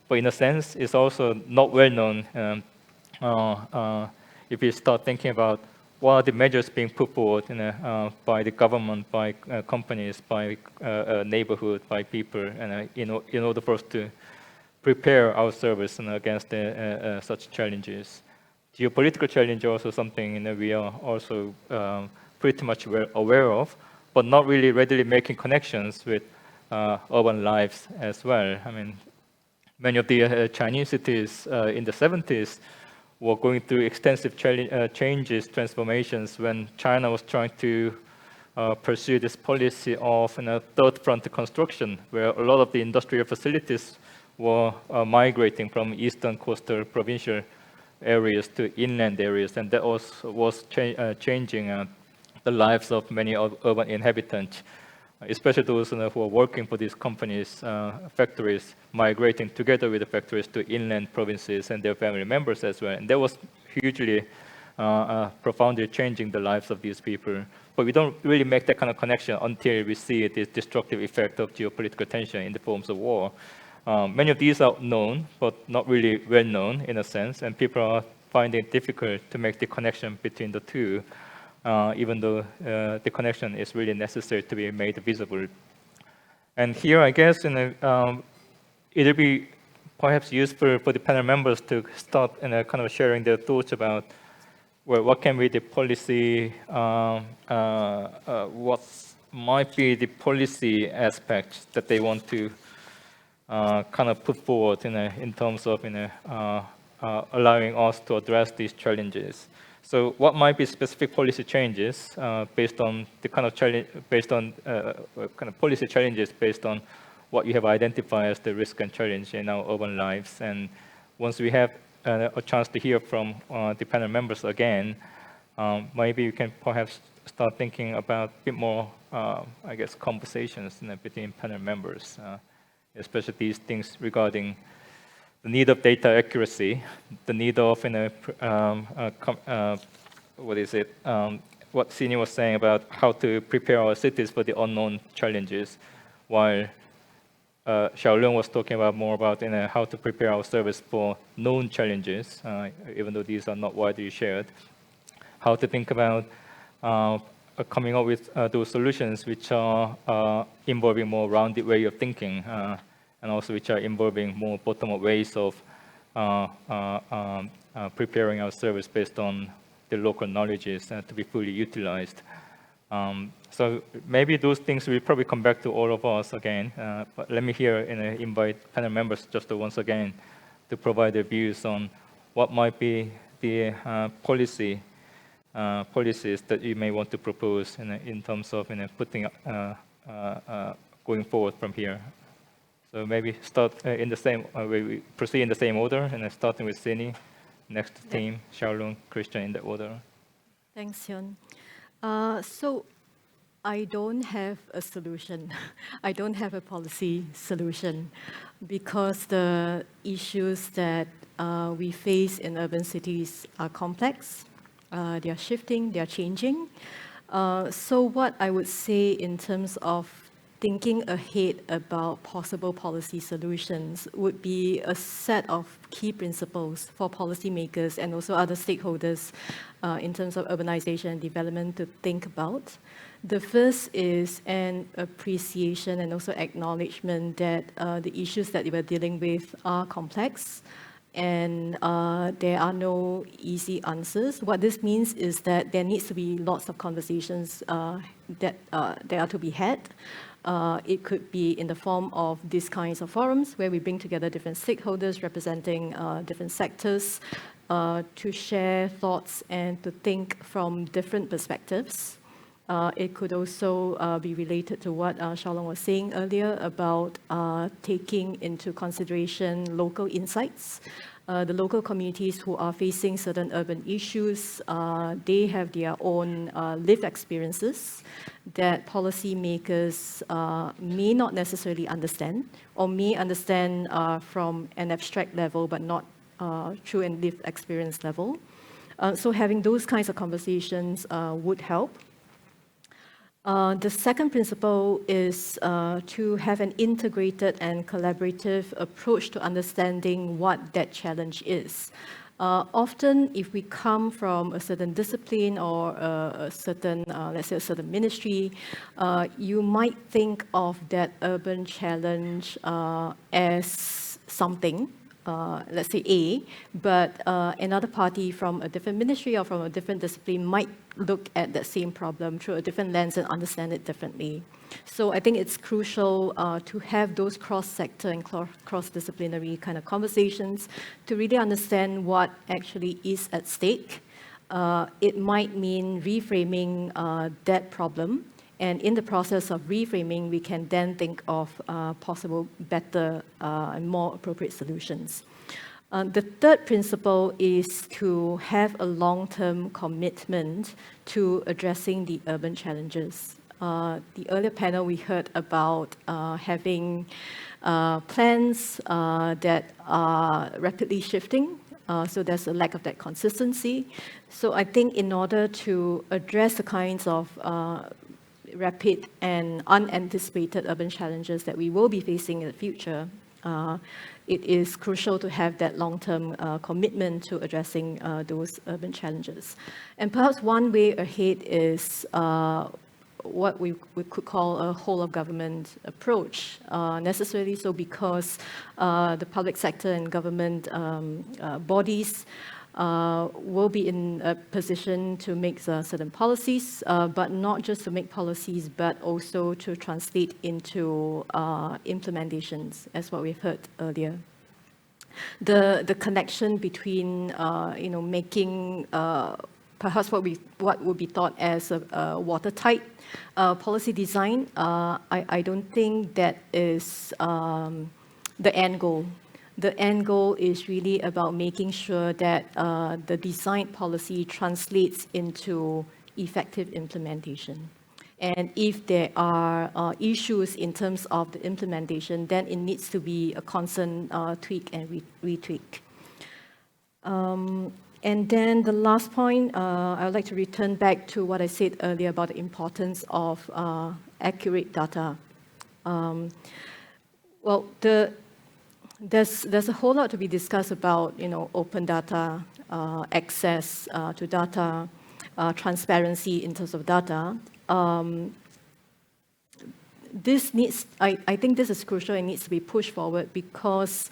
but in a sense, it's also not well known if you start thinking about what are the measures being put forward by the government, by companies, by neighborhood, by people, and in order for us to prepare our service against such challenges. Geopolitical challenge is also something we are also pretty much aware of, but not really readily making connections with urban lives as well. I mean, many of the Chinese cities in the 70s were going through extensive changes, transformations, when China was trying to pursue this policy of third front construction, where a lot of the industrial facilities were migrating from eastern coastal provincial areas to inland areas, and that was changing the lives of many urban inhabitants, especially those who are working for these companies, factories, migrating together with the factories to inland provinces and their family members as well. And that was hugely, profoundly changing the lives of these people. But we don't really make that kind of connection until we see this destructive effect of geopolitical tension in the forms of war. Many of these are known, but not really well known in a sense, and people are finding it difficult to make the connection between the two. Even though the connection is really necessary to be made visible. And here, I guess, it'll be perhaps useful for the panel members to start kind of sharing their thoughts about well, what can be the policy, what might be the policy aspects that they want to kind of put forward in terms of allowing us to address these challenges. So what might be specific policy changes based on the kind of challenge, based on kind of policy challenges based on what you have identified as the risk and challenge in our urban lives. And once we have a chance to hear from the panel members again, maybe you can perhaps start thinking about a bit more, I guess, conversations between panel members, especially these things regarding the need of data accuracy, the need of, what Shin was saying about how to prepare our cities for the unknown challenges, while Shao was talking about more about how to prepare our service for known challenges, even though these are not widely shared. How to think about coming up with those solutions which are involving more rounded way of thinking, and also which are involving more bottom-up ways of preparing our service based on the local knowledges to be fully utilized. So maybe those things will probably come back to all of us again, but let me here invite panel members just once again to provide their views on what might be the policies that you may want to propose in terms of putting going forward from here. So maybe start in the same we proceed in the same order, and starting with Shin, next to team, Shao, Kristian, in that order. Thanks, Hyun. So I don't have a solution. I don't have a policy solution, because the issues that we face in urban cities are complex. They are shifting, they are changing. So what I would say in terms of thinking ahead about possible policy solutions would be a set of key principles for policymakers and also other stakeholders in terms of urbanization and development to think about. The first is an appreciation and also acknowledgement that the issues that we're dealing with are complex, and there are no easy answers. What this means is that there needs to be lots of conversations that are to be had. It could be in the form of these kinds of forums where we bring together different stakeholders representing different sectors to share thoughts and to think from different perspectives. It could also be related to what Shao was saying earlier about taking into consideration local insights. The local communities who are facing certain urban issues, they have their own lived experiences that policymakers may not necessarily understand, or may understand from an abstract level, but not true and lived experience level. So having those kinds of conversations would help. The second principle is to have an integrated and collaborative approach to understanding what that challenge is. Often, if we come from a certain discipline or a certain, let's say a certain ministry, you might think of that urban challenge as something, let's say A, but another party from a different ministry or from a different discipline might look at that same problem through a different lens and understand it differently. So I think it's crucial to have those cross-sector and cross-disciplinary kind of conversations to really understand what actually is at stake. It might mean reframing that problem. And in the process of reframing, we can then think of possible better and more appropriate solutions. The third principle is to have a long-term commitment to addressing the urban challenges. The earlier panel, we heard about having plans that are rapidly shifting. So there's a lack of that consistency. So I think in order to address the kinds of rapid and unanticipated urban challenges that we will be facing in the future, it is crucial to have that long-term commitment to addressing those urban challenges. And perhaps one way ahead is what we could call a whole-of-government approach, necessarily so because the public sector and government bodies will be in a position to make certain policies, but not just to make policies, but also to translate into implementations, as what we've heard earlier. The connection between making perhaps what would be thought as a watertight policy design, I don't think that is the end goal. The end goal is really about making sure that the design policy translates into effective implementation. And if there are issues in terms of the implementation, then it needs to be a constant tweak and retweak. And then the last point, I would like to return back to what I said earlier about the importance of accurate data. Well, there's a whole lot to be discussed about, open data, access to data, transparency in terms of data. This needs, I think this is crucial and needs to be pushed forward because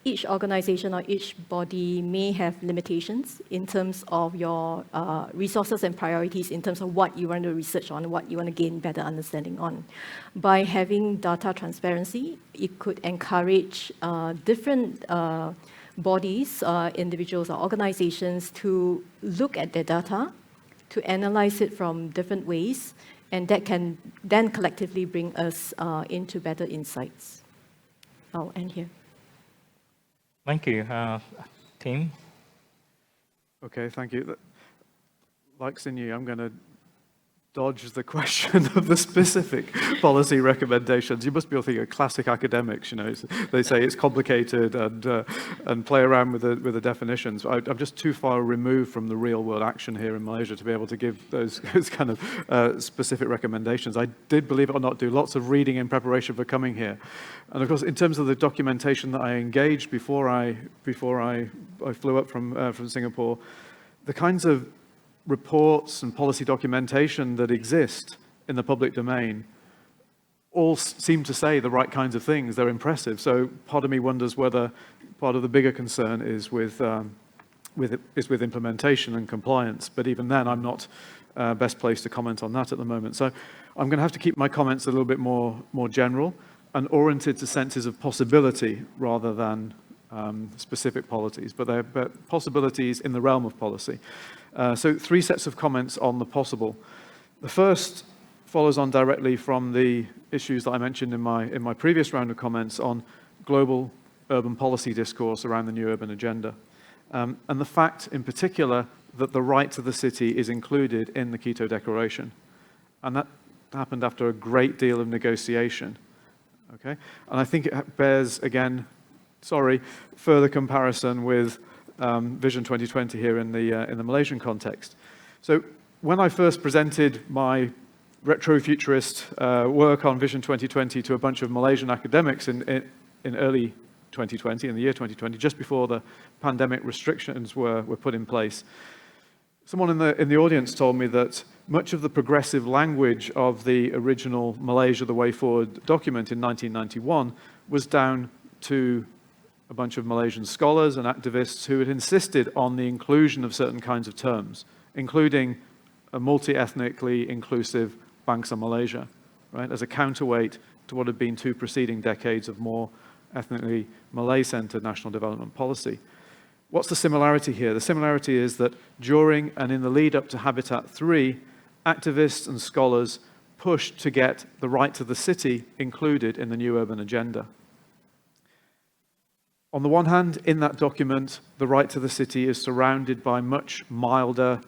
each organization or each body may have limitations in terms of your resources and priorities in terms of what you want to research on, what you want to gain better understanding on. By having data transparency, it could encourage different bodies, individuals or organizations to look at their data, to analyze it from different ways, and that can then collectively bring us into better insights. I'll end here. Thank you, team. Okay, thank you. Like Sinyi, I'm going to dodge the question of the specific policy recommendations. You must be all thinking classic academics, they say it's complicated and play around with the definitions. I'm just too far removed from the real world action here in Malaysia to be able to give those kind of specific recommendations. I did, believe it or not, do lots of reading in preparation for coming here. And of course, in terms of the documentation that I engaged before I flew up from Singapore, the kinds of reports and policy documentation that exist in the public domain all seem to say the right kinds of things. They're impressive. So part of me wonders whether part of the bigger concern is with implementation and compliance. But even then, I'm not best placed to comment on that at the moment. So I'm going to have to keep my comments a little bit more general and oriented to senses of possibility rather than specific policies, but possibilities in the realm of policy. So 3 sets of comments on the possible. The first follows on directly from the issues that I mentioned in my previous round of comments on global urban policy discourse around the new urban agenda. And the fact in particular that the right to the city is included in the Quito Declaration. And that happened after a great deal of negotiation. Okay? And I think it bears, again, further comparison with Vision 2020 here in the Malaysian context. So when I first presented my retro-futurist work on Vision 2020 to a bunch of Malaysian academics in early 2020, in the year 2020, just before the pandemic restrictions were put in place, someone in the audience told me that much of the progressive language of the original Malaysia the Way Forward document in 1991 was down to a bunch of Malaysian scholars and activists who had insisted on the inclusion of certain kinds of terms, including a multi-ethnically inclusive Bangsa Malaysia, right, as a counterweight to what had been 2 preceding decades of more ethnically Malay-centered national development policy. What's the similarity here? The similarity is that during and in the lead up to Habitat 3, activists and scholars pushed to get the right to the city included in the new urban agenda. On the one hand, in that document, the right to the city is surrounded by much milder,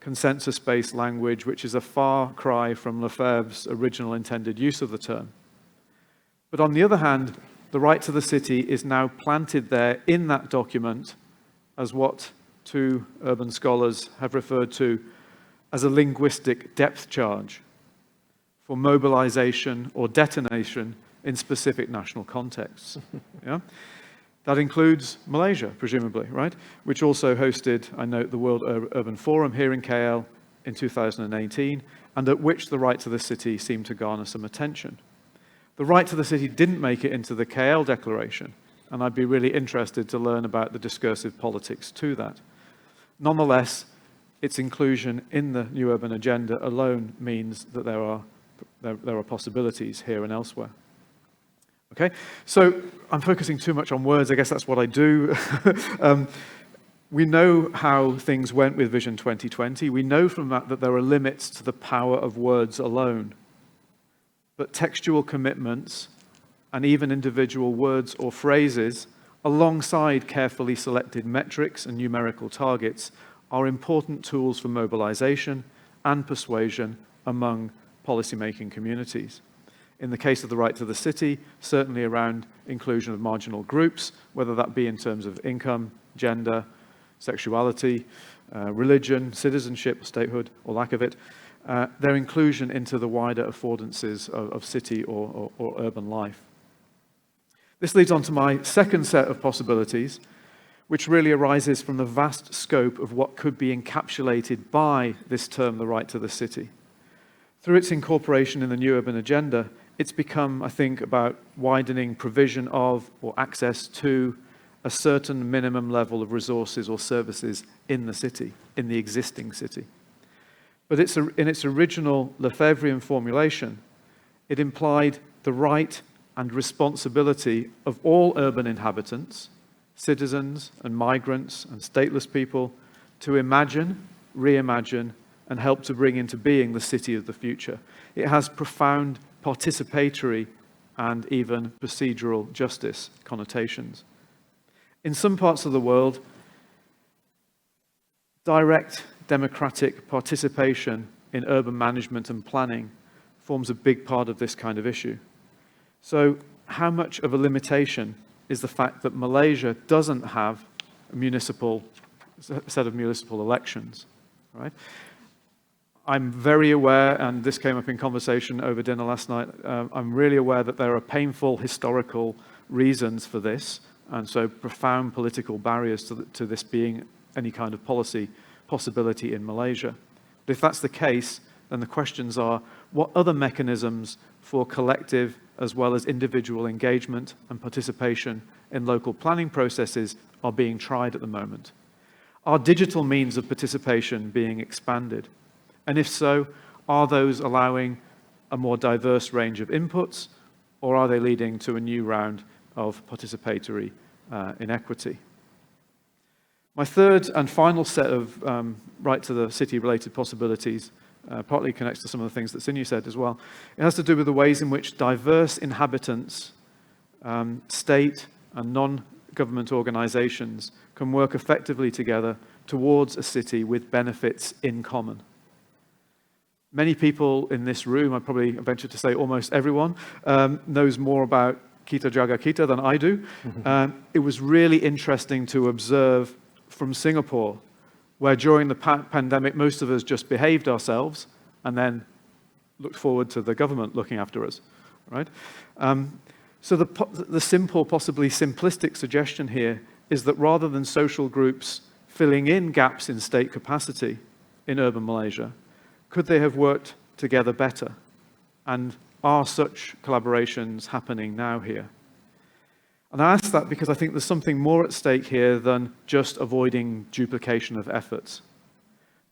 consensus-based language, which is a far cry from Lefebvre's original intended use of the term. But on the other hand, the right to the city is now planted there in that document as what 2 urban scholars have referred to as a linguistic depth charge for mobilization or detonation in specific national contexts. Yeah? That includes Malaysia, presumably, right? Which also hosted, I note, the World Urban Forum here in KL in 2018, and at which the right to the city seemed to garner some attention. The right to the city didn't make it into the KL Declaration, and I'd be really interested to learn about the discursive politics to that. Nonetheless, its inclusion in the New Urban Agenda alone means that there are possibilities here and elsewhere. Okay, so I'm focusing too much on words. I guess that's what I do. We know how things went with Vision 2020. We know from that that there are limits to the power of words alone. But textual commitments and even individual words or phrases, alongside carefully selected metrics and numerical targets, are important tools for mobilization and persuasion among policymaking communities. In the case of the right to the city, certainly around inclusion of marginal groups, whether that be in terms of income, gender, sexuality, religion, citizenship, statehood, or lack of it, their inclusion into the wider affordances of city or urban life. This leads on to my second set of possibilities, which really arises from the vast scope of what could be encapsulated by this term, the right to the city. Through its incorporation in the New Urban Agenda, it's become, I think, about widening provision of or access to a certain minimum level of resources or services in the city, in the existing city. But in its original Lefebvrean formulation, it implied the right and responsibility of all urban inhabitants, citizens and migrants and stateless people, to imagine, reimagine, and help to bring into being the city of the future. It has profound participatory and even procedural justice connotations. In some parts of the world, direct democratic participation in urban management and planning forms a big part of this kind of issue. So how much of a limitation is the fact that Malaysia doesn't have a set of municipal elections, right? I'm very aware, and this came up in conversation over dinner last night, I'm really aware that there are painful historical reasons for this, and so profound political barriers to this being any kind of policy possibility in Malaysia. But if that's the case, then the questions are, what other mechanisms for collective as well as individual engagement and participation in local planning processes are being tried at the moment? Are digital means of participation being expanded? And if so, are those allowing a more diverse range of inputs, or are they leading to a new round of participatory inequity? My third and final set of right to the city-related possibilities partly connects to some of the things that Sinu said as well. It has to do with the ways in which diverse inhabitants, state and non-government organizations can work effectively together towards a city with benefits in common. Many people in this room, I probably venture to say almost everyone, knows more about Kita Jaga Kita than I do. It was really interesting to observe from Singapore, where during the pandemic, most of us just behaved ourselves and then looked forward to the government looking after us, right? So the simple, possibly simplistic suggestion here is that rather than social groups filling in gaps in state capacity in urban Malaysia, could they have worked together better? And are such collaborations happening now here? And I ask that because I think there's something more at stake here than just avoiding duplication of efforts.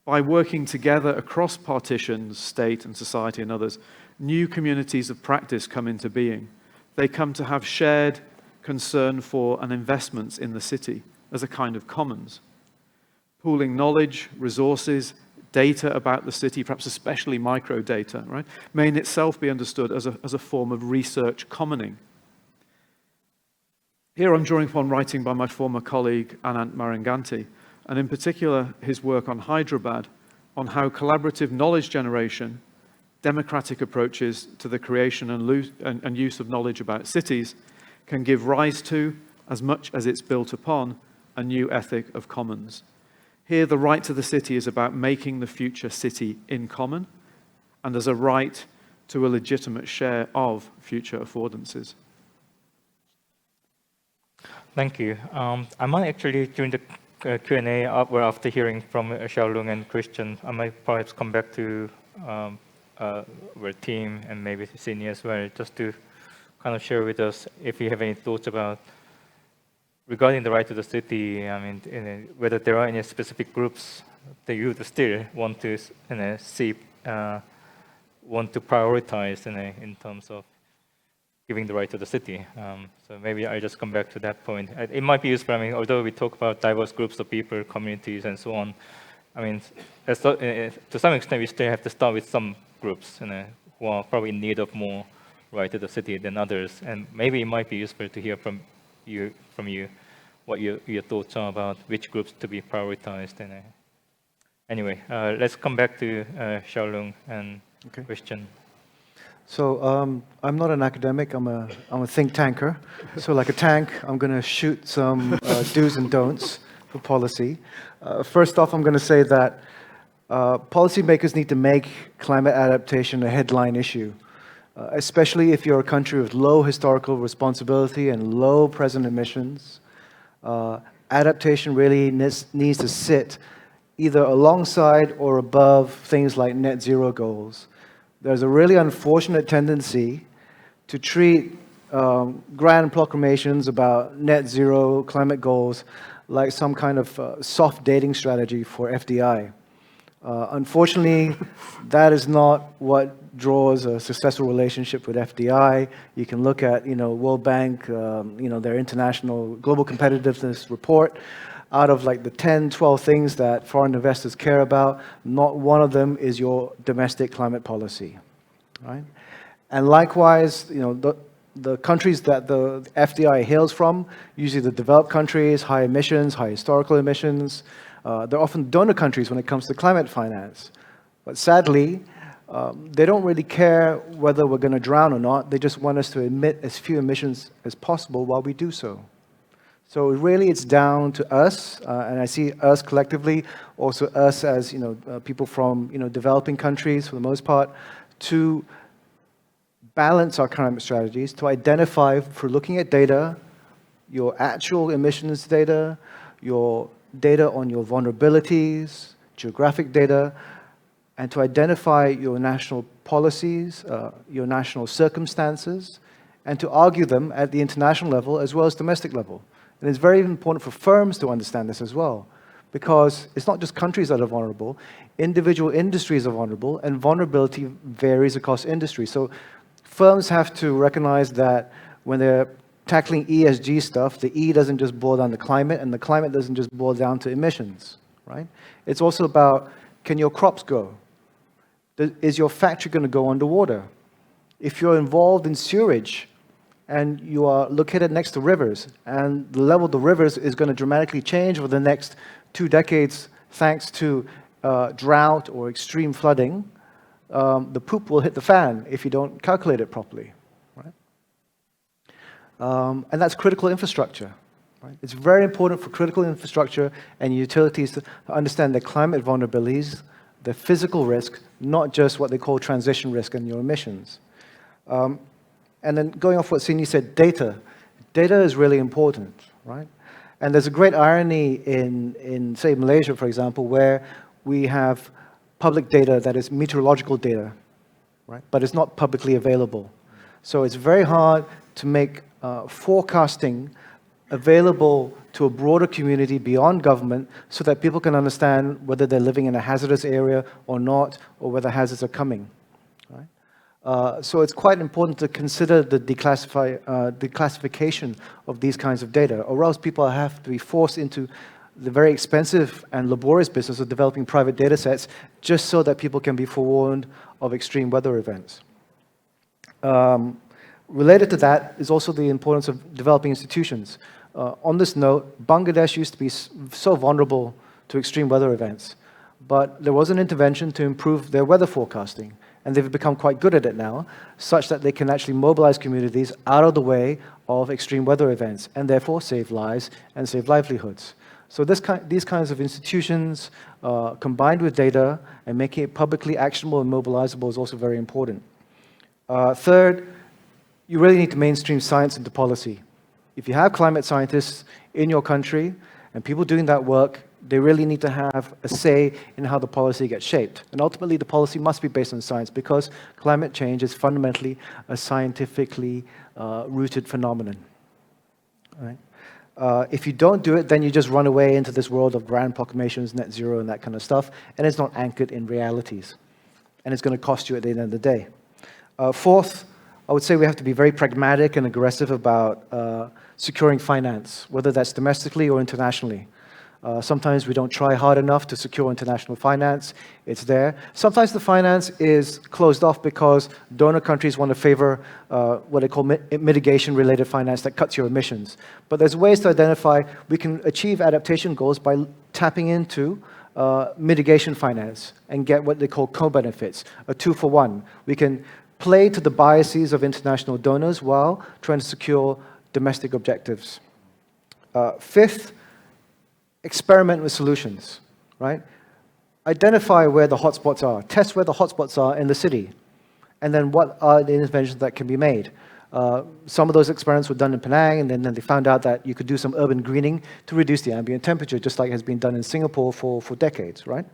By working together across partitions, state and society and others, new communities of practice come into being. They come to have shared concern for and investments in the city as a kind of commons. Pooling knowledge, resources, data about the city, perhaps especially microdata, right, may in itself be understood as a form of research commoning. Here I'm drawing upon writing by my former colleague Anant Maranganti, and in particular his work on Hyderabad, on how collaborative knowledge generation, democratic approaches to the creation and use of knowledge about cities can give rise to, as much as it's built upon, a new ethic of commons. Here, the right to the city is about making the future city in common and as a right to a legitimate share of future affordances. Thank you. I might actually, during the Q&A, after hearing from Shao, Loong, and Kristian, I might perhaps come back to our team and maybe Shin as well, just to kind of share with us if you have any thoughts about regarding the right to the city, I mean, whether there are any specific groups that you still want to see, want to prioritize in terms of giving the right to the city. So maybe I just come back to that point. It might be useful. I mean, although we talk about diverse groups of people, communities, and so on, I mean, to some extent, we still have to start with some groups who are probably in need of more right to the city than others. And maybe it might be useful to hear from you what your thoughts are about which groups to be prioritized. And anyway, let's come back to Shao, Loong, and Kristian. So I'm not an academic, I'm a think tanker. So like a tank, I'm going to shoot some do's and don'ts for policy. First off, I'm going to say that policymakers need to make climate adaptation a headline issue, especially if you're a country with low historical responsibility and low present emissions. Adaptation really needs to sit either alongside or above things like net zero goals. There's a really unfortunate tendency to treat grand proclamations about net zero climate goals like some kind of soft dating strategy for FDI. Unfortunately, that is not what draws a successful relationship with FDI. You can look at, World Bank, their international global competitiveness report. Out of like the 10, 12 things that foreign investors care about, not one of them is your domestic climate policy, right? And likewise, the countries that the FDI hails from, usually the developed countries, high emissions, high historical emissions, they're often donor countries when it comes to climate finance. But sadly, they don't really care whether we're going to drown or not. They just want us to emit as few emissions as possible while we do so. So really, it's down to us, and I see us collectively, also us as people from developing countries for the most part, to balance our climate strategies, to identify, for looking at data, your actual emissions data, your data on your vulnerabilities, geographic data, and to identify your national policies, your national circumstances, and to argue them at the international level as well as domestic level. And it's very important for firms to understand this as well, because it's not just countries that are vulnerable, individual industries are vulnerable, and vulnerability varies across industries. So firms have to recognize that when they're tackling ESG stuff, the E doesn't just boil down to climate, and the climate doesn't just boil down to emissions, right? It's also about, can your crops grow? Is your factory going to go underwater? If you're involved in sewerage, and you are located next to rivers, and the level of the rivers is going to dramatically change over the next 2 decades thanks to drought or extreme flooding, the poop will hit the fan if you don't calculate it properly, right? And that's critical infrastructure, right? It's very important for critical infrastructure and utilities to understand their climate vulnerabilities, their physical risk, not just what they call transition risk and your emissions. And then going off what Shin said, data. Data is really important, right? And there's a great irony in say, Malaysia, for example, where we have public data that is meteorological data, right? But it's not publicly available. So it's very hard to make forecasting available to a broader community beyond government so that people can understand whether they're living in a hazardous area or not, or whether hazards are coming, right? So it's quite important to consider the declassification of these kinds of data, or else people have to be forced into the very expensive and laborious business of developing private data sets just so that people can be forewarned of extreme weather events. Related to that is also the importance of developing institutions. On this note, Bangladesh used to be so vulnerable to extreme weather events, but there was an intervention to improve their weather forecasting. And they've become quite good at it now, such that they can actually mobilize communities out of the way of extreme weather events, and therefore save lives and save livelihoods. So these kinds of institutions, combined with data and making it publicly actionable and mobilizable, is also very important. Third, you really need to mainstream science into policy. If you have climate scientists in your country and people doing that work, they really need to have a say in how the policy gets shaped. And ultimately, the policy must be based on science, because climate change is fundamentally a scientifically rooted phenomenon. Right? If you don't do it, then you just run away into this world of grand proclamations, net zero, and that kind of stuff, and it's not anchored in realities. And it's going to cost you at the end of the day. Fourth, I would say we have to be very pragmatic and aggressive about securing finance, whether that's domestically or internationally. Sometimes we don't try hard enough to secure international finance. It's there. Sometimes the finance is closed off because donor countries want to favor what they call mitigation-related finance that cuts your emissions. But there's ways to identify we can achieve adaptation goals by tapping into mitigation finance and get what they call co-benefits, a 2-for-1. We can play to the biases of international donors while trying to secure domestic objectives. Fifth, experiment with solutions, right? Identify where the hotspots are. Test where the hotspots are in the city. And then what are the interventions that can be made? Some of those experiments were done in Penang, and then they found out that you could do some urban greening to reduce the ambient temperature, just like has been done in Singapore for decades, right?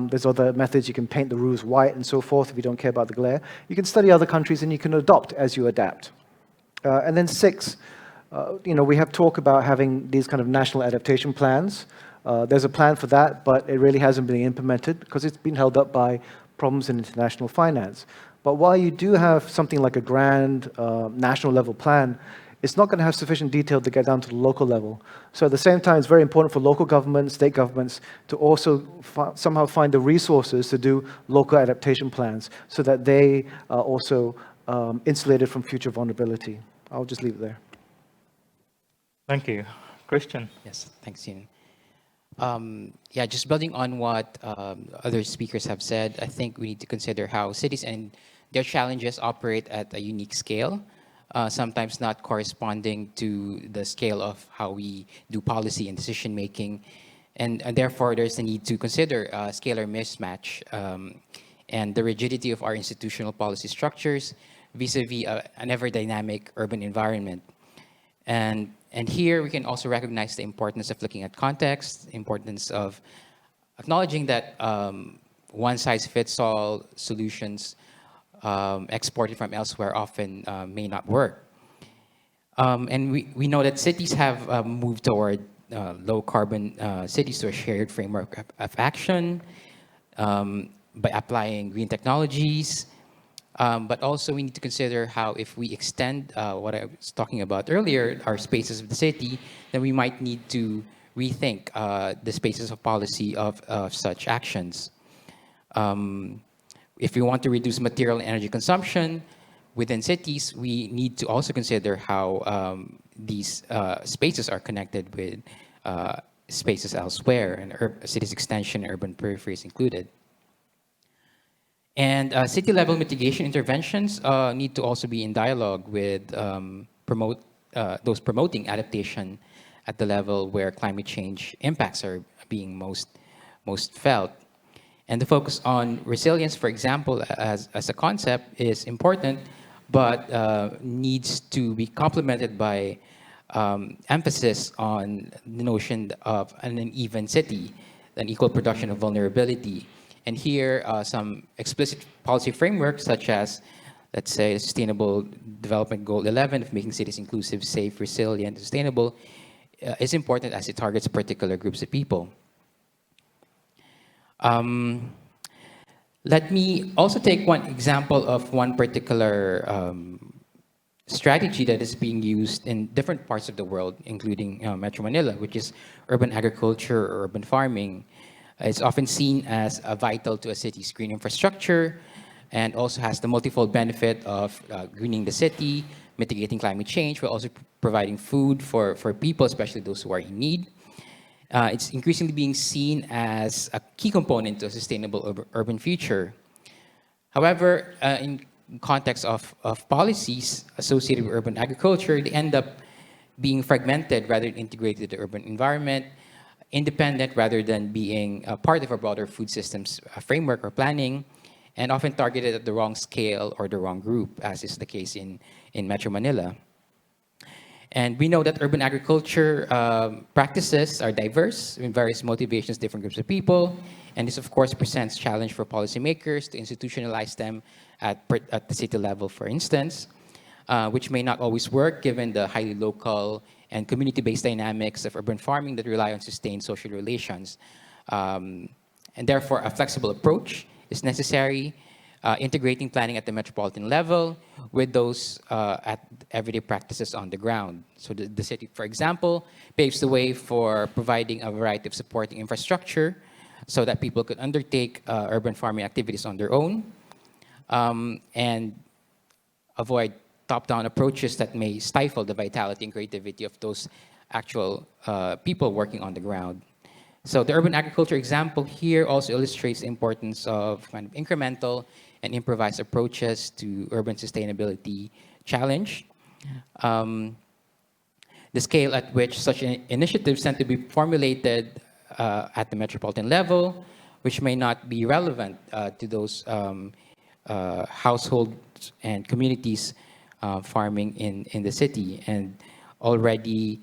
There's other methods. You can paint the roofs white and so forth if you don't care about the glare. You can study other countries, and you can adopt as you adapt. And then six, we have talk about having these kind of national adaptation plans. There's a plan for that, but it really hasn't been implemented because it's been held up by problems in international finance. But while you do have something like a grand national level plan, it's not going to have sufficient detail to get down to the local level. So at the same time, it's very important for local governments, state governments, to also somehow find the resources to do local adaptation plans so that they are also insulated from future vulnerability. I'll just leave it there. Thank you. Kristian. Yes, thanks, Hyun. Yeah, just building on what other speakers have said, I think we need to consider how cities and their challenges operate at a unique scale, sometimes not corresponding to the scale of how we do policy and decision making. And therefore, there's a need to consider scalar mismatch and the rigidity of our institutional policy structures vis-a-vis an ever-dynamic urban environment. And here we can also recognize the importance of looking at context, the importance of acknowledging that one-size-fits-all solutions exported from elsewhere often may not work. And we know that cities have moved toward low-carbon cities to a shared framework of action by applying green technologies. But also we need to consider how if we extend what I was talking about earlier, our spaces of the city, then we might need to rethink the spaces of policy of such actions. If we want to reduce material and energy consumption within cities, we need to also consider how these spaces are connected with spaces elsewhere, and cities extension, urban peripheries included. And city-level mitigation interventions need to also be in dialogue with those promoting adaptation at the level where climate change impacts are being most felt. And the focus on resilience, for example, as a concept is important, but needs to be complemented by emphasis on the notion of an uneven city, an equal production of vulnerability. And here, some explicit policy frameworks, such as, let's say, Sustainable Development Goal 11 of making cities inclusive, safe, resilient, sustainable, is important as it targets particular groups of people. Let me also take one example of one particular strategy that is being used in different parts of the world, including Metro Manila, which is urban agriculture or urban farming. It's often seen as vital to a city's green infrastructure and also has the multifold benefit of greening the city, mitigating climate change, while also providing food for people, especially those who are in need. It's increasingly being seen as a key component to a sustainable urban future. However, in context of policies associated with urban agriculture, they end up being fragmented rather than integrated to the urban environment, independent rather than being a part of a broader food systems framework or planning, and often targeted at the wrong scale or the wrong group, as is the case in Metro Manila. And we know that urban agriculture practices are diverse in various motivations, different groups of people, and this of course presents challenge for policymakers to institutionalize them at the city level, for instance, which may not always work given the highly local and community-based dynamics of urban farming that rely on sustained social relations. And therefore, a flexible approach is necessary, integrating planning at the metropolitan level with those at everyday practices on the ground. So the city, for example, paves the way for providing a variety of supporting infrastructure so that people could undertake urban farming activities on their own, and avoid top-down approaches that may stifle the vitality and creativity of those actual people working on the ground. So the urban agriculture example here also illustrates the importance of kind of incremental and improvised approaches to urban sustainability challenge. The scale at which such initiatives tend to be formulated at the metropolitan level, which may not be relevant to those households and communities farming in the city, and already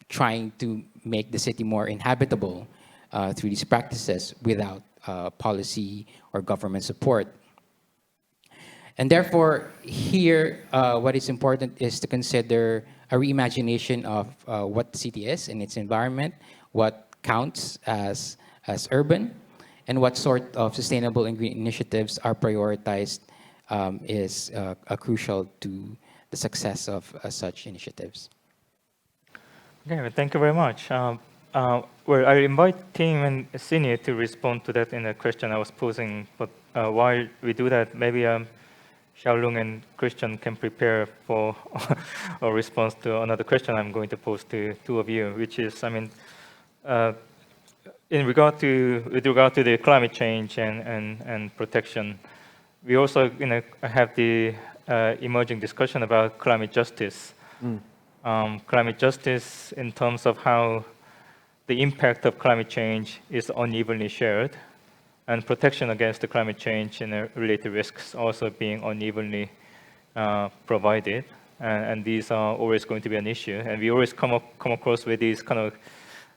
trying to make the city more inhabitable through these practices without policy or government support. And therefore, here, what is important is to consider a reimagination of what the city is and its environment, what counts as urban, and what sort of sustainable and green initiatives are prioritized is crucial to the success of such initiatives. Okay, well, thank you very much. Well, I invite Tim and Sini to respond to that in the question I was posing. But while we do that, maybe Shao, Loong, and Kristian can prepare for a response to another question I'm going to pose to two of you, which is, I mean, with regard to the climate change and protection, we also have the emerging discussion about climate justice. Climate justice in terms of how the impact of climate change is unevenly shared, and protection against the climate change and related risks also being unevenly provided. And these are always going to be an issue. And we always come across with these kind of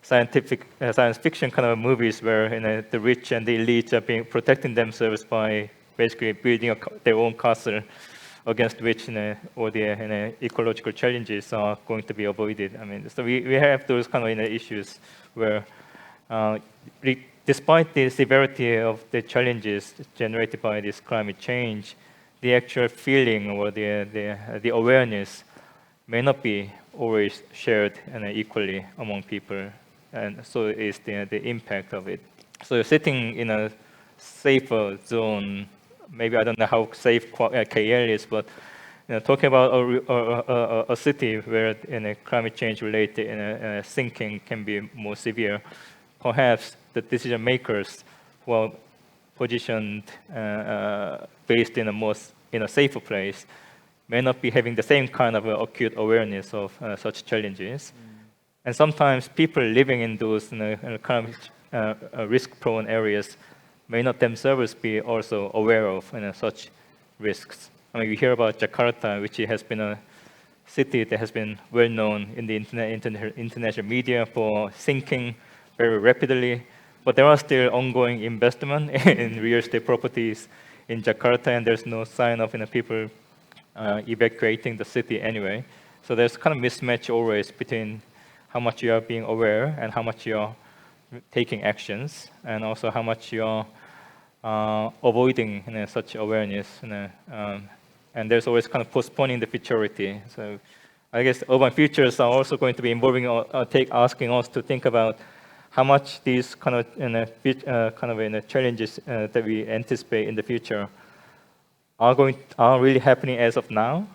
science fiction kind of movies where the rich and the elite are protecting themselves by basically building their own castle against which all the ecological challenges are going to be avoided. I mean, so we have those kind of issues where, despite the severity of the challenges generated by this climate change, the actual feeling or the awareness may not be always shared equally among people, and so is the impact of it. So sitting in a safer zone, maybe I don't know how safe KL is, but talking about a city where climate change related sinking can be more severe, perhaps the decision makers who are positioned based in a safer place may not be having the same kind of acute awareness of such challenges. And sometimes people living in those kind of risk-prone areas may not themselves be also aware of such risks. I mean, we hear about Jakarta, which has been a city that has been well known in the international media for sinking very rapidly, but there are still ongoing investment in real estate properties in Jakarta, and there's no sign of people evacuating the city anyway. So there's kind of mismatch always between how much you are being aware and how much you are taking actions, and also how much you are avoiding such awareness. And there's always kind of postponing the futurity. So I guess urban futures are also going to be involving asking us to think about how much these kind of challenges that we anticipate in the future are really happening as of now,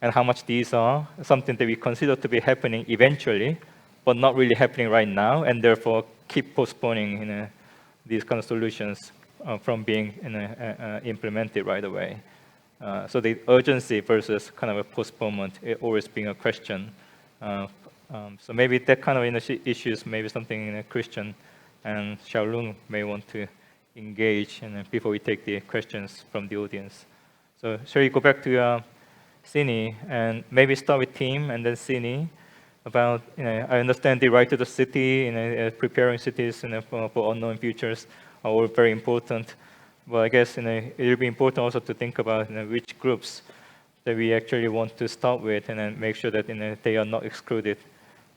and how much these are something that we consider to be happening eventually, but not really happening right now, and therefore keep postponing these kind of solutions from being implemented right away. So the urgency versus kind of a postponement always being a question. So maybe that kind of issues, maybe something Kristian and Shao Loong may want to engage before we take the questions from the audience. So shall we go back to Sini and maybe start with Tim and then Sini about, I understand the right to the city, preparing cities for unknown futures are all very important. But I guess it'll be important also to think about which groups that we actually want to start with, and then make sure that they are not excluded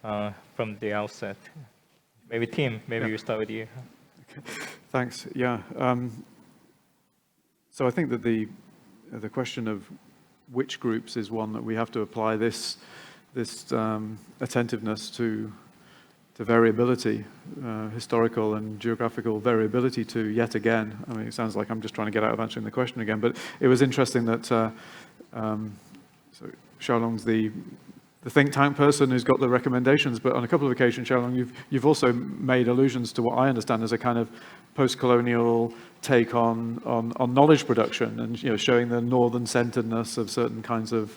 from the outset. Maybe Tim, maybe we start with you. Thanks. Yeah. So I think that the question of which groups is one that we have to apply this attentiveness to variability, historical and geographical variability to yet again. I mean, it sounds like I'm just trying to get out of answering the question again, but it was interesting that so Xiaolong's the think tank person who's got the recommendations, but on a couple of occasions, Xiaolong, you've also made allusions to what I understand as a kind of post-colonial take on knowledge production, and showing the northern-centeredness of certain kinds of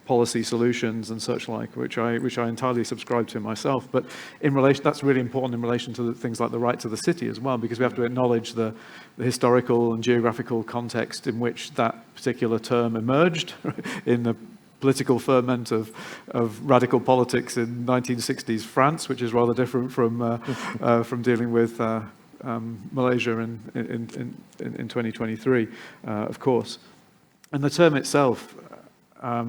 policy solutions and such like, which I entirely subscribe to myself. But in relation, that's really important in relation to things like the right to the city as well, because we have to acknowledge the historical and geographical context in which that particular term emerged in the political ferment of radical politics in 1960s France, which is rather different from dealing with Malaysia in 2023, of course. And the term itself, I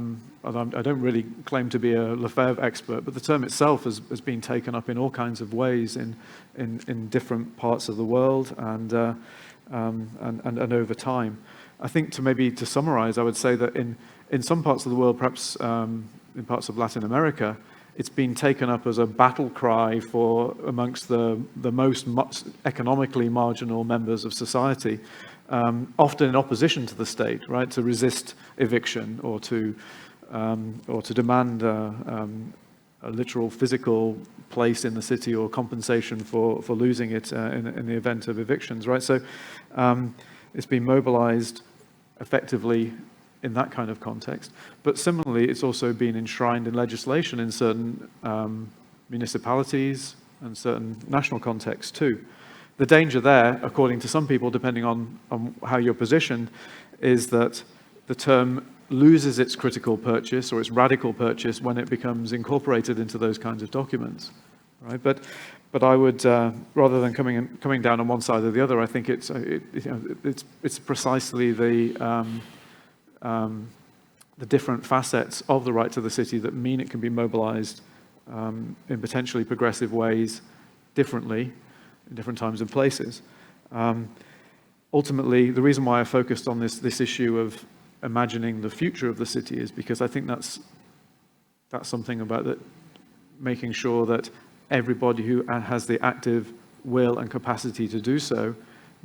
don't really claim to be a Lefebvre expert, but the term itself has been taken up in all kinds of ways in different parts of the world and over time. I think to summarize, I would say that in some parts of the world, perhaps in parts of Latin America, it's been taken up as a battle cry for amongst the most economically marginal members of society, often in opposition to the state, right? To resist eviction or to demand a literal physical place in the city or compensation for losing it in the event of evictions, right? So it's been mobilized effectively in that kind of context. But similarly, it's also been enshrined in legislation in certain municipalities and certain national contexts too. The danger there, according to some people, depending on how you're positioned, is that the term loses its critical purchase or its radical purchase when it becomes incorporated into those kinds of documents, right? But I would, rather than coming down on one side or the other, I think it's precisely the different facets of the right to the city that mean it can be mobilized in potentially progressive ways differently in different times and places. Ultimately, the reason why I focused on this issue of imagining the future of the city is because I think that's something about that, making sure that everybody who has the active will and capacity to do so,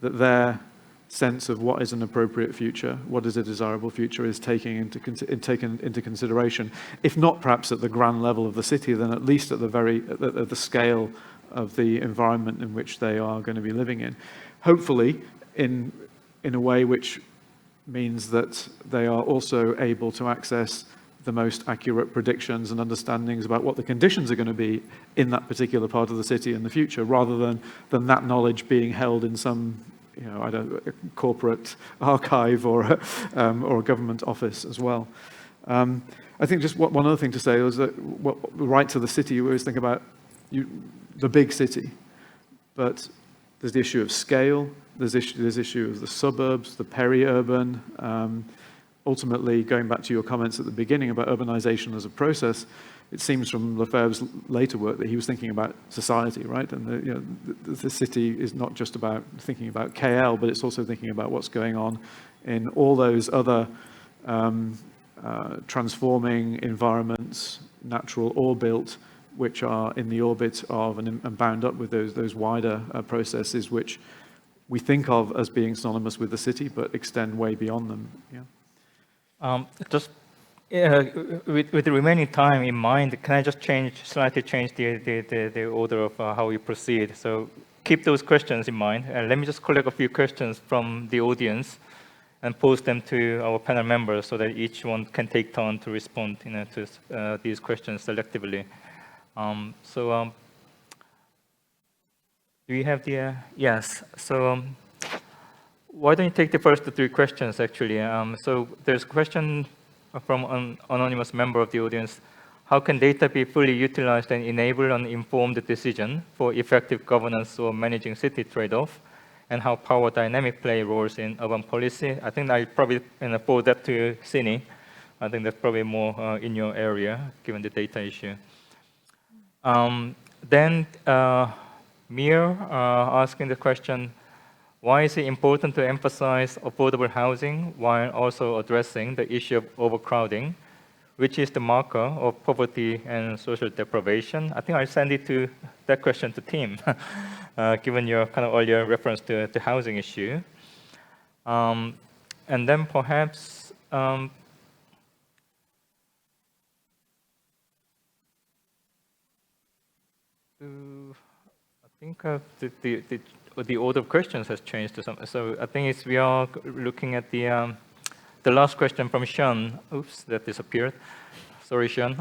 that their sense of what is an appropriate future, what is a desirable future, is taken into consideration. If not perhaps at the grand level of the city, then at least at the scale of the environment in which they are going to be living in. Hopefully, in a way which means that they are also able to access the most accurate predictions and understandings about what the conditions are going to be in that particular part of the city in the future, rather than that knowledge being held in some a corporate archive or a government office as well. I think just one other thing to say is that the right to the city, you always think about the big city, but there's the issue of scale, there's issue of the suburbs, the peri-urban. Ultimately, going back to your comments at the beginning about urbanization as a process, it seems from Lefebvre's later work that he was thinking about society, right? And the city is not just about thinking about KL, but it's also thinking about what's going on in all those other transforming environments, natural or built, which are in the orbit of and bound up with those wider processes, which we think of as being synonymous with the city, but extend way beyond them. Yeah. With the remaining time in mind, can I just slightly change the order of how we proceed? So keep those questions in mind. Let me just collect a few questions from the audience and pose them to our panel members so that each one can take turn to respond to these questions selectively. Do we have the, yes. So why don't you take the first three questions, actually. So there's a question from an anonymous member of the audience. How can data be fully utilized and enable an informed decision for effective governance or managing city trade-off? And how power dynamic play roles in urban policy? I think I probably forward that to Shin. I think that's probably more in your area, given the data issue. Then Mir asking the question, why is it important to emphasize affordable housing while also addressing the issue of overcrowding, which is the marker of poverty and social deprivation? I think I'll send that question to Tim, given your kind of earlier reference to the housing issue. And then perhaps I think the order of questions has changed to some. So I think we are looking at the last question from Shun. Oops, that disappeared. Sorry, Shun.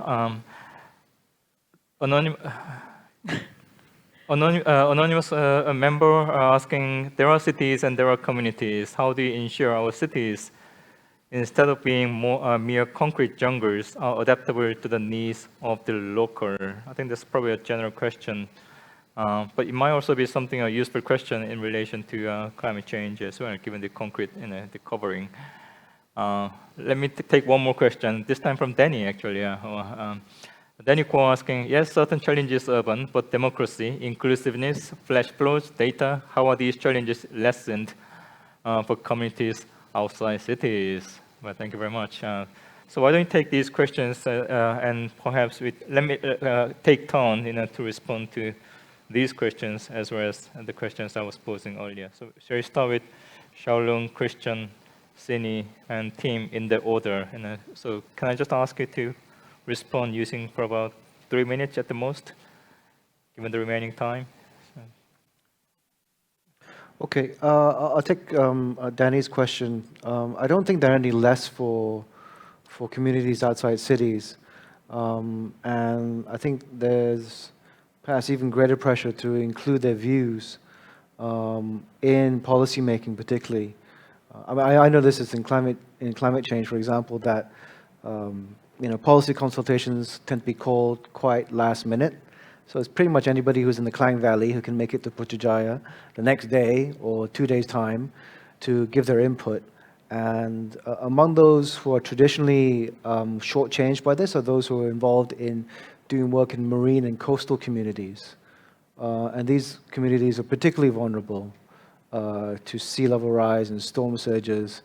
Anonymous member asking, there are cities and there are communities. How do you ensure our cities, instead of being more mere concrete jungles, are adaptable to the needs of the local? I think that's probably a general question. But it might also be something, a useful question in relation to climate change as well, given the concrete, the covering. Let me take one more question, this time from Danny, actually. Danny Kwok asking, yes, certain challenges urban, but democracy, inclusiveness, flash flows, data, how are these challenges lessened for communities outside cities? Well, thank you very much. So why don't you take these questions and perhaps let me take turn to respond to these questions as well as the questions I was posing earlier. So shall we start with Shao, Loong, Kristian, Sini, and Tim in the order? So can I just ask you to respond using for about 3 minutes at the most, given the remaining time? Okay, I'll take Danny's question. I don't think there are any less for communities outside cities. And I think there's perhaps even greater pressure to include their views in policymaking, particularly. I know this is in climate change, for example, that policy consultations tend to be called quite last minute. So it's pretty much anybody who's in the Klang Valley who can make it to Putrajaya the next day or 2 days' time to give their input. And among those who are traditionally shortchanged by this are those who are involved in doing work in marine and coastal communities. And these communities are particularly vulnerable to sea level rise and storm surges.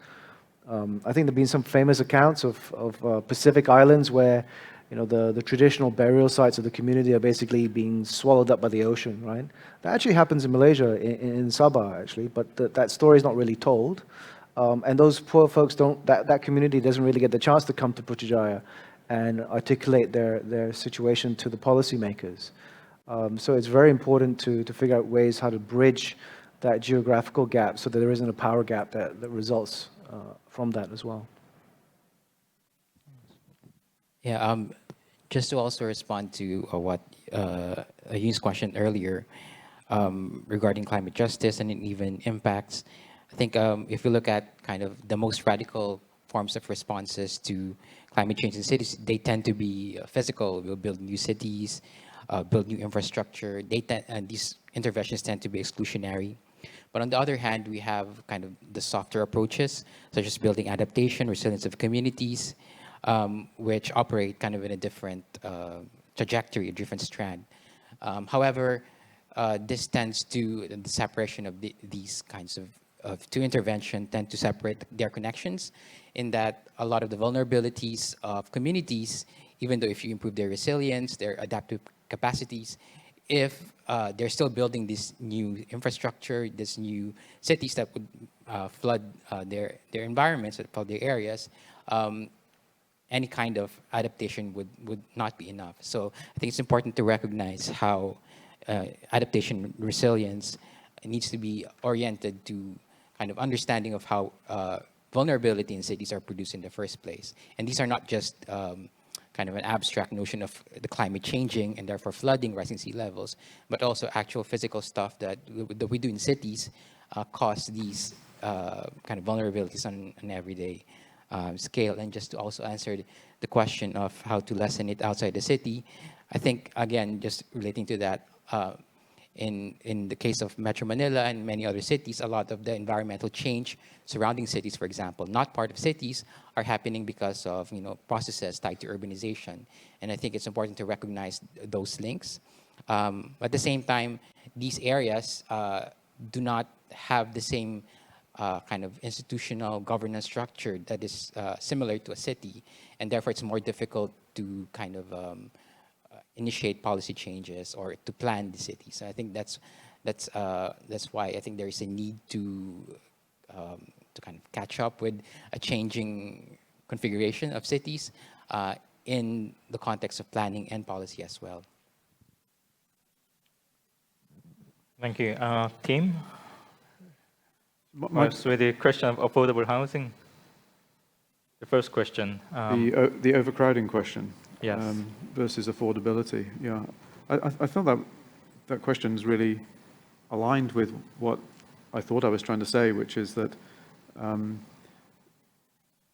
I think there have been some famous accounts of Pacific islands where the traditional burial sites of the community are basically being swallowed up by the ocean, right? That actually happens in Malaysia, in Sabah, actually, but that story is not really told. And those poor folks that community doesn't really get the chance to come to Putrajaya and articulate their situation to the policymakers. So it's very important to figure out ways how to bridge that geographical gap so that there isn't a power gap that results from that as well. Yeah, just to also respond to what Hyun's question earlier regarding climate justice and even impacts, I think if you look at kind of the most radical forms of responses to climate change in cities, they tend to be physical. We'll build new cities, build new infrastructure. And these interventions tend to be exclusionary. But on the other hand, we have kind of the softer approaches, such as building adaptation, resilience of communities, which operate kind of in a different trajectory, a different strand. However, this tends to, the separation of these kinds of two intervention tend to separate their connections, in that a lot of the vulnerabilities of communities, even though if you improve their resilience, their adaptive capacities, if they're still building this new infrastructure, this new cities that would flood their environments, that flood their areas, any kind of adaptation would not be enough. So I think it's important to recognize how adaptation resilience needs to be oriented to kind of understanding of how vulnerability in cities are produced in the first place. And these are not just kind of an abstract notion of the climate changing and therefore flooding, rising sea levels, but also actual physical stuff that we do in cities cause these kind of vulnerabilities on an everyday scale. And just to also answer the question of how to lessen it outside the city, I think, again, just relating to that, In the case of Metro Manila and many other cities, a lot of the environmental change surrounding cities, for example, not part of cities, are happening because of processes tied to urbanization. And I think it's important to recognize those links. At the same time, these areas do not have the same kind of institutional governance structure that is similar to a city, and therefore it's more difficult to kind of initiate policy changes or to plan the city. So I think that's why I think there is a need to kind of catch up with a changing configuration of cities in the context of planning and policy as well. Thank you. Team? Perhaps with the question of affordable housing. The first question. The overcrowding question. Yes. Versus affordability. Yeah, I felt that question is really aligned with what I thought I was trying to say, which is that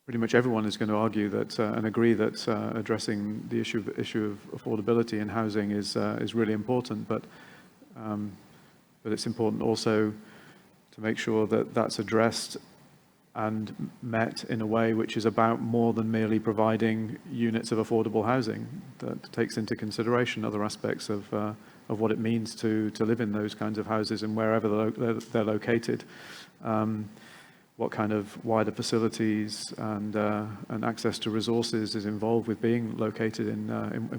pretty much everyone is going to argue that and agree that addressing the issue of affordability in housing is really important, but it's important also to make sure that that's addressed and met in a way which is about more than merely providing units of affordable housing, that takes into consideration other aspects of what it means to live in those kinds of houses and wherever they're located. What kind of wider facilities and access to resources is involved with being located in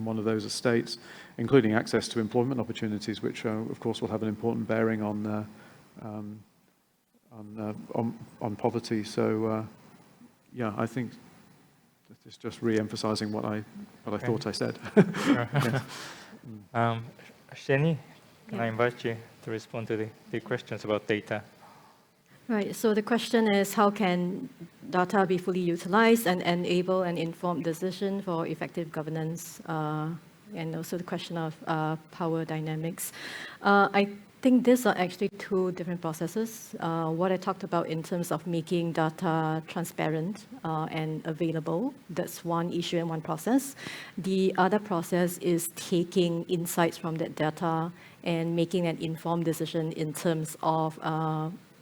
one of those estates, including access to employment opportunities, which of course will have an important bearing on poverty. So yeah, I think it's just re-emphasizing what I thought I said. Yes. Shin, can I invite you to respond to the questions about data? Right, so the question is, how can data be fully utilized and enable an informed decision for effective governance? And also the question of power dynamics. I think these are actually two different processes. What I talked about in terms of making data transparent and available, that's one issue and one process. The other process is taking insights from that data and making an informed decision in terms of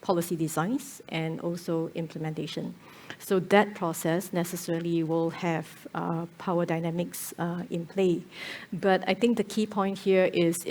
policy designs and also implementation. So that process necessarily will have power dynamics in play. But I think the key point here is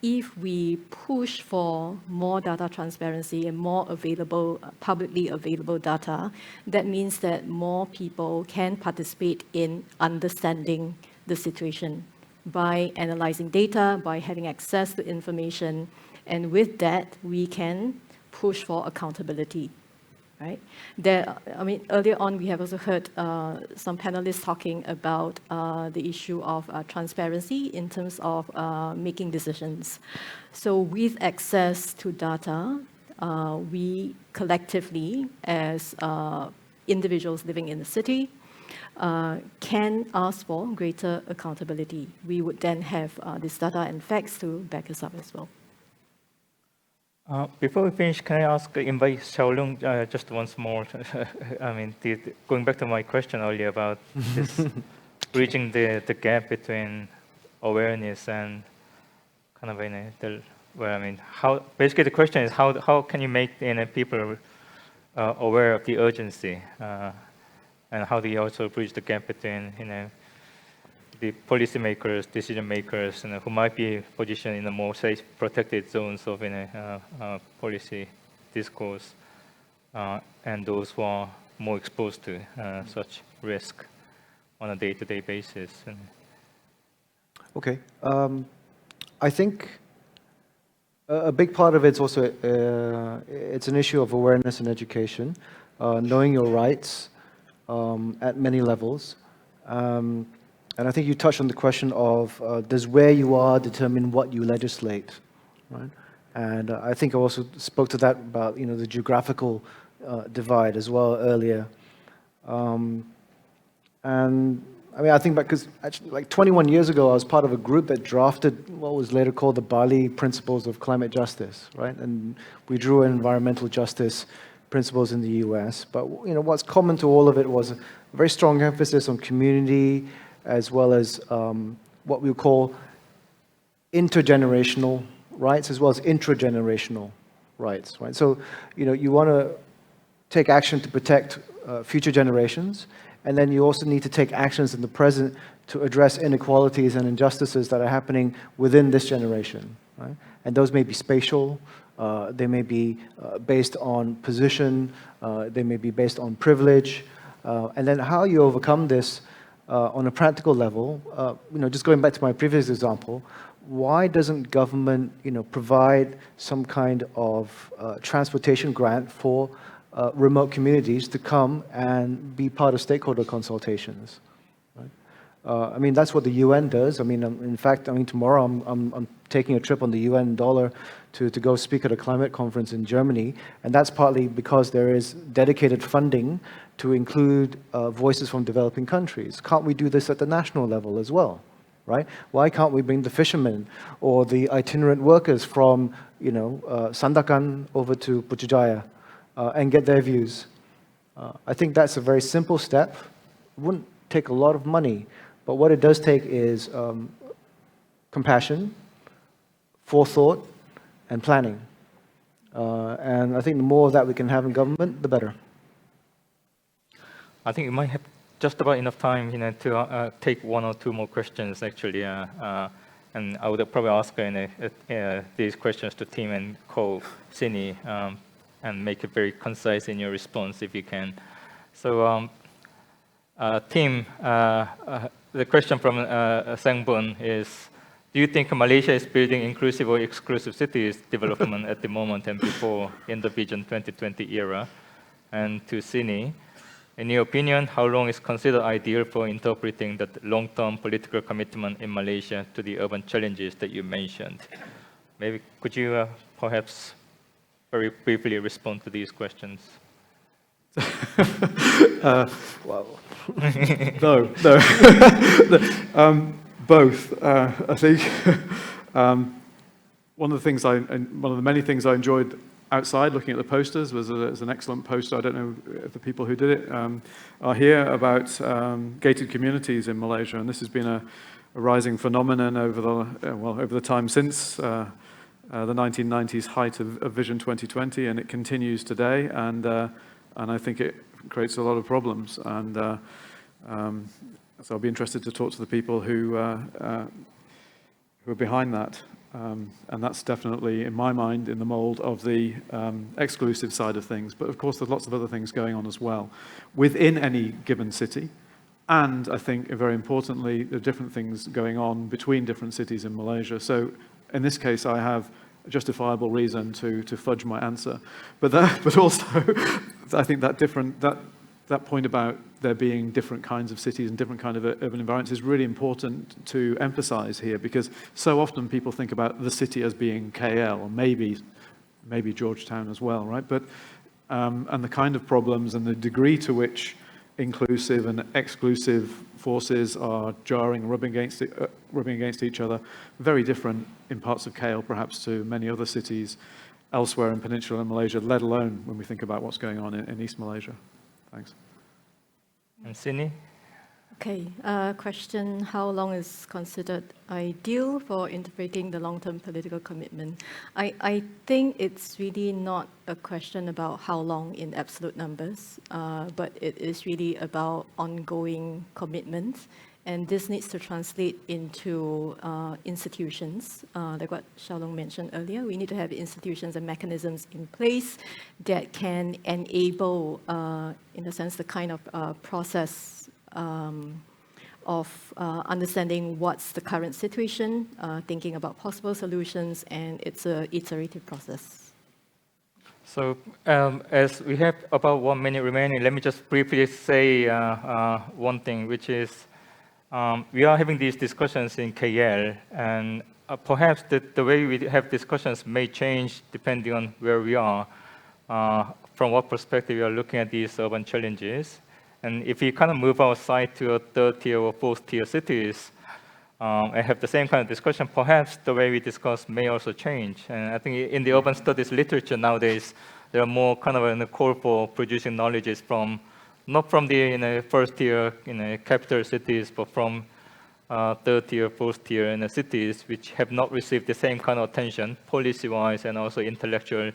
if we push for more data transparency and more available, publicly available data, that means that more people can participate in understanding the situation by analyzing data, by having access to information, and with that, we can push for accountability, right? Earlier on, we have also heard some panelists talking about the issue of transparency in terms of making decisions. So with access to data, we collectively, as individuals living in the city, can ask for greater accountability. We would then have this data and facts to back us up as well. Before we finish, can I invite Shao Loong just once more? Going back to my question earlier about this bridging the gap between awareness and kind of how basically the question is how can you make people aware of the urgency, and how do you also bridge the gap between the policymakers, decision makers, who might be positioned in the more safe, protected zones of policy discourse, and those who are more exposed to such risk on a day-to-day basis. Okay, I think a big part of it's also it's an issue of awareness and education, knowing your rights at many levels. And I think you touched on the question of does where you are determine what you legislate, right? And I think I also spoke to that about the geographical divide as well earlier. And I think because actually like 21 years ago, I was part of a group that drafted what was later called the Bali Principles of Climate Justice, right? And we drew environmental justice principles in the US. But what's common to all of it was a very strong emphasis on community, as well as what we call intergenerational rights as well as intragenerational rights, right? So, you want to take action to protect future generations, and then you also need to take actions in the present to address inequalities and injustices that are happening within this generation, right? And those may be spatial, they may be based on position, they may be based on privilege, and then how you overcome this on a practical level. Just going back to my previous example, why doesn't government, provide some kind of transportation grant for remote communities to come and be part of stakeholder consultations? Right? That's what the UN does. In fact, tomorrow I'm taking a trip on the UN dollar to go speak at a climate conference in Germany, and that's partly because there is dedicated funding to include voices from developing countries. Can't we do this at the national level as well? Right? Why can't we bring the fishermen or the itinerant workers from, Sandakan over to Putrajaya and get their views? I think that's a very simple step. It wouldn't take a lot of money, but what it does take is compassion, forethought, and planning. And I think the more of that we can have in government, the better. I think you might have just about enough time, to take one or two more questions, actually. And I would probably ask these questions to Tim and Shin, and make it very concise in your response, if you can. So, Tim, the question from Saguin is, do you think Malaysia is building inclusive or exclusive cities development at the moment and before in the Vision 2020 era? And to Shin, in your opinion, how long is considered ideal for interpreting the long-term political commitment in Malaysia to the urban challenges that you mentioned? Maybe could you perhaps very briefly respond to these questions? Well, no. Both. I think one of the many things I enjoyed outside looking at the posters was an excellent poster. I don't know if the people who did it are here, about gated communities in Malaysia, and this has been a rising phenomenon over the time since the 1990s height of Vision 2020, and it continues today, and I think it creates a lot of problems, and so I'll be interested to talk to the people who are behind that. And that's definitely, in my mind, in the mold of the exclusive side of things. But of course, there's lots of other things going on as well within any given city. And I think, very importantly, there are different things going on between different cities in Malaysia. So in this case, I have a justifiable reason to fudge my answer. But also, I think that point about there being different kinds of cities and different kind of urban environments is really important to emphasize here, because so often people think about the city as being KL, or maybe Georgetown as well, right? But and the kind of problems and the degree to which inclusive and exclusive forces are jarring and rubbing against each other, very different in parts of KL perhaps to many other cities elsewhere in Peninsular Malaysia, let alone when we think about what's going on in East Malaysia. Thanks. And Shin? Okay, question, how long is considered ideal for interpreting the long-term political commitment? I think it's really not a question about how long in absolute numbers, but it is really about ongoing commitments. And this needs to translate into institutions, like what Shao mentioned earlier. We need to have institutions and mechanisms in place that can enable, in a sense, the kind of process of understanding what's the current situation, thinking about possible solutions, and it's an iterative process. So as we have about 1 minute remaining, let me just briefly say one thing, which is, we are having these discussions in KL, and perhaps the way we have discussions may change depending on where we are, from what perspective we are looking at these urban challenges. And if we kind of move outside to a third tier or fourth tier cities, and have the same kind of discussion, perhaps the way we discuss may also change. And I think in the urban studies literature nowadays, there are more kind of a call for producing knowledges from, not from the first tier capital cities, but from third tier, fourth tier in the cities which have not received the same kind of attention policy-wise and also intellectual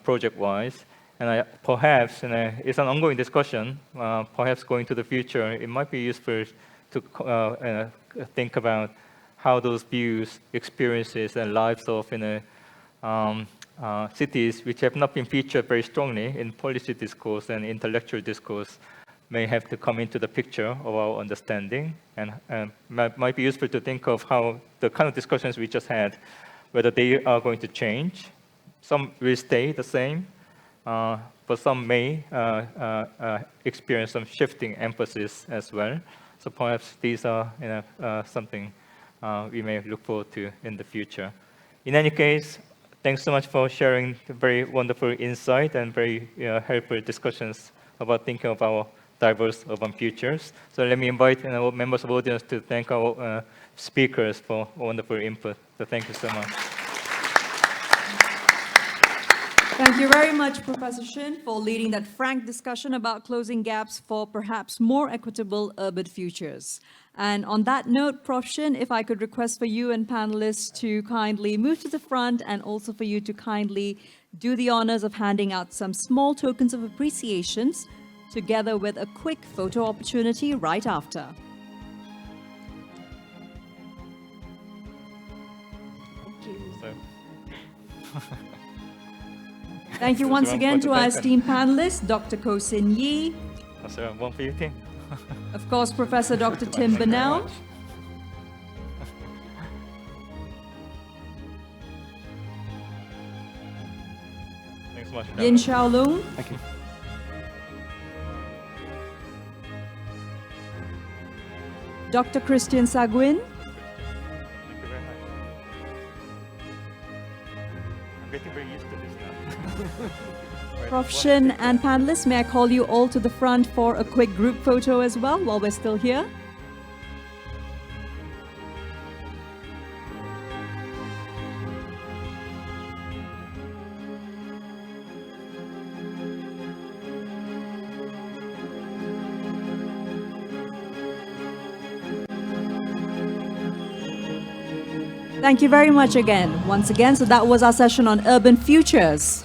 project-wise. And perhaps it's an ongoing discussion. Perhaps going to the future, it might be useful to think about how those views, experiences, and lives of cities which have not been featured very strongly in policy discourse and intellectual discourse may have to come into the picture of our understanding, and might be useful to think of how the kind of discussions we just had, whether they are going to change. Some will stay the same, but some may experience some shifting emphasis as well. So perhaps these are something we may look forward to in the future. In any case, thanks so much for sharing the very wonderful insight and very helpful discussions about thinking of our diverse urban futures. So let me invite members of the audience to thank our speakers for wonderful input. So thank you so much. Thank you very much, Professor Shin, for leading that frank discussion about closing gaps for perhaps more equitable urban futures. And on that note, Prof. Shin, if I could request for you and panelists to kindly move to the front, and also for you to kindly do the honors of handing out some small tokens of appreciations, together with a quick photo opportunity right after. Thank you. Thank you once again to our esteemed panelists, Dr. Ko Sin Yee, One for you, team. of course, Professor Dr. Tim Bunnell, Thanks so much. Yin Shao Loong, Thank you. Dr. Kristian Saguin, Thank you very much. I'm getting very used to this now. Prof. Shin, and panelists, may I call you all to the front for a quick group photo as well while we're still here? Thank you very much again, once again. So that was our session on urban futures.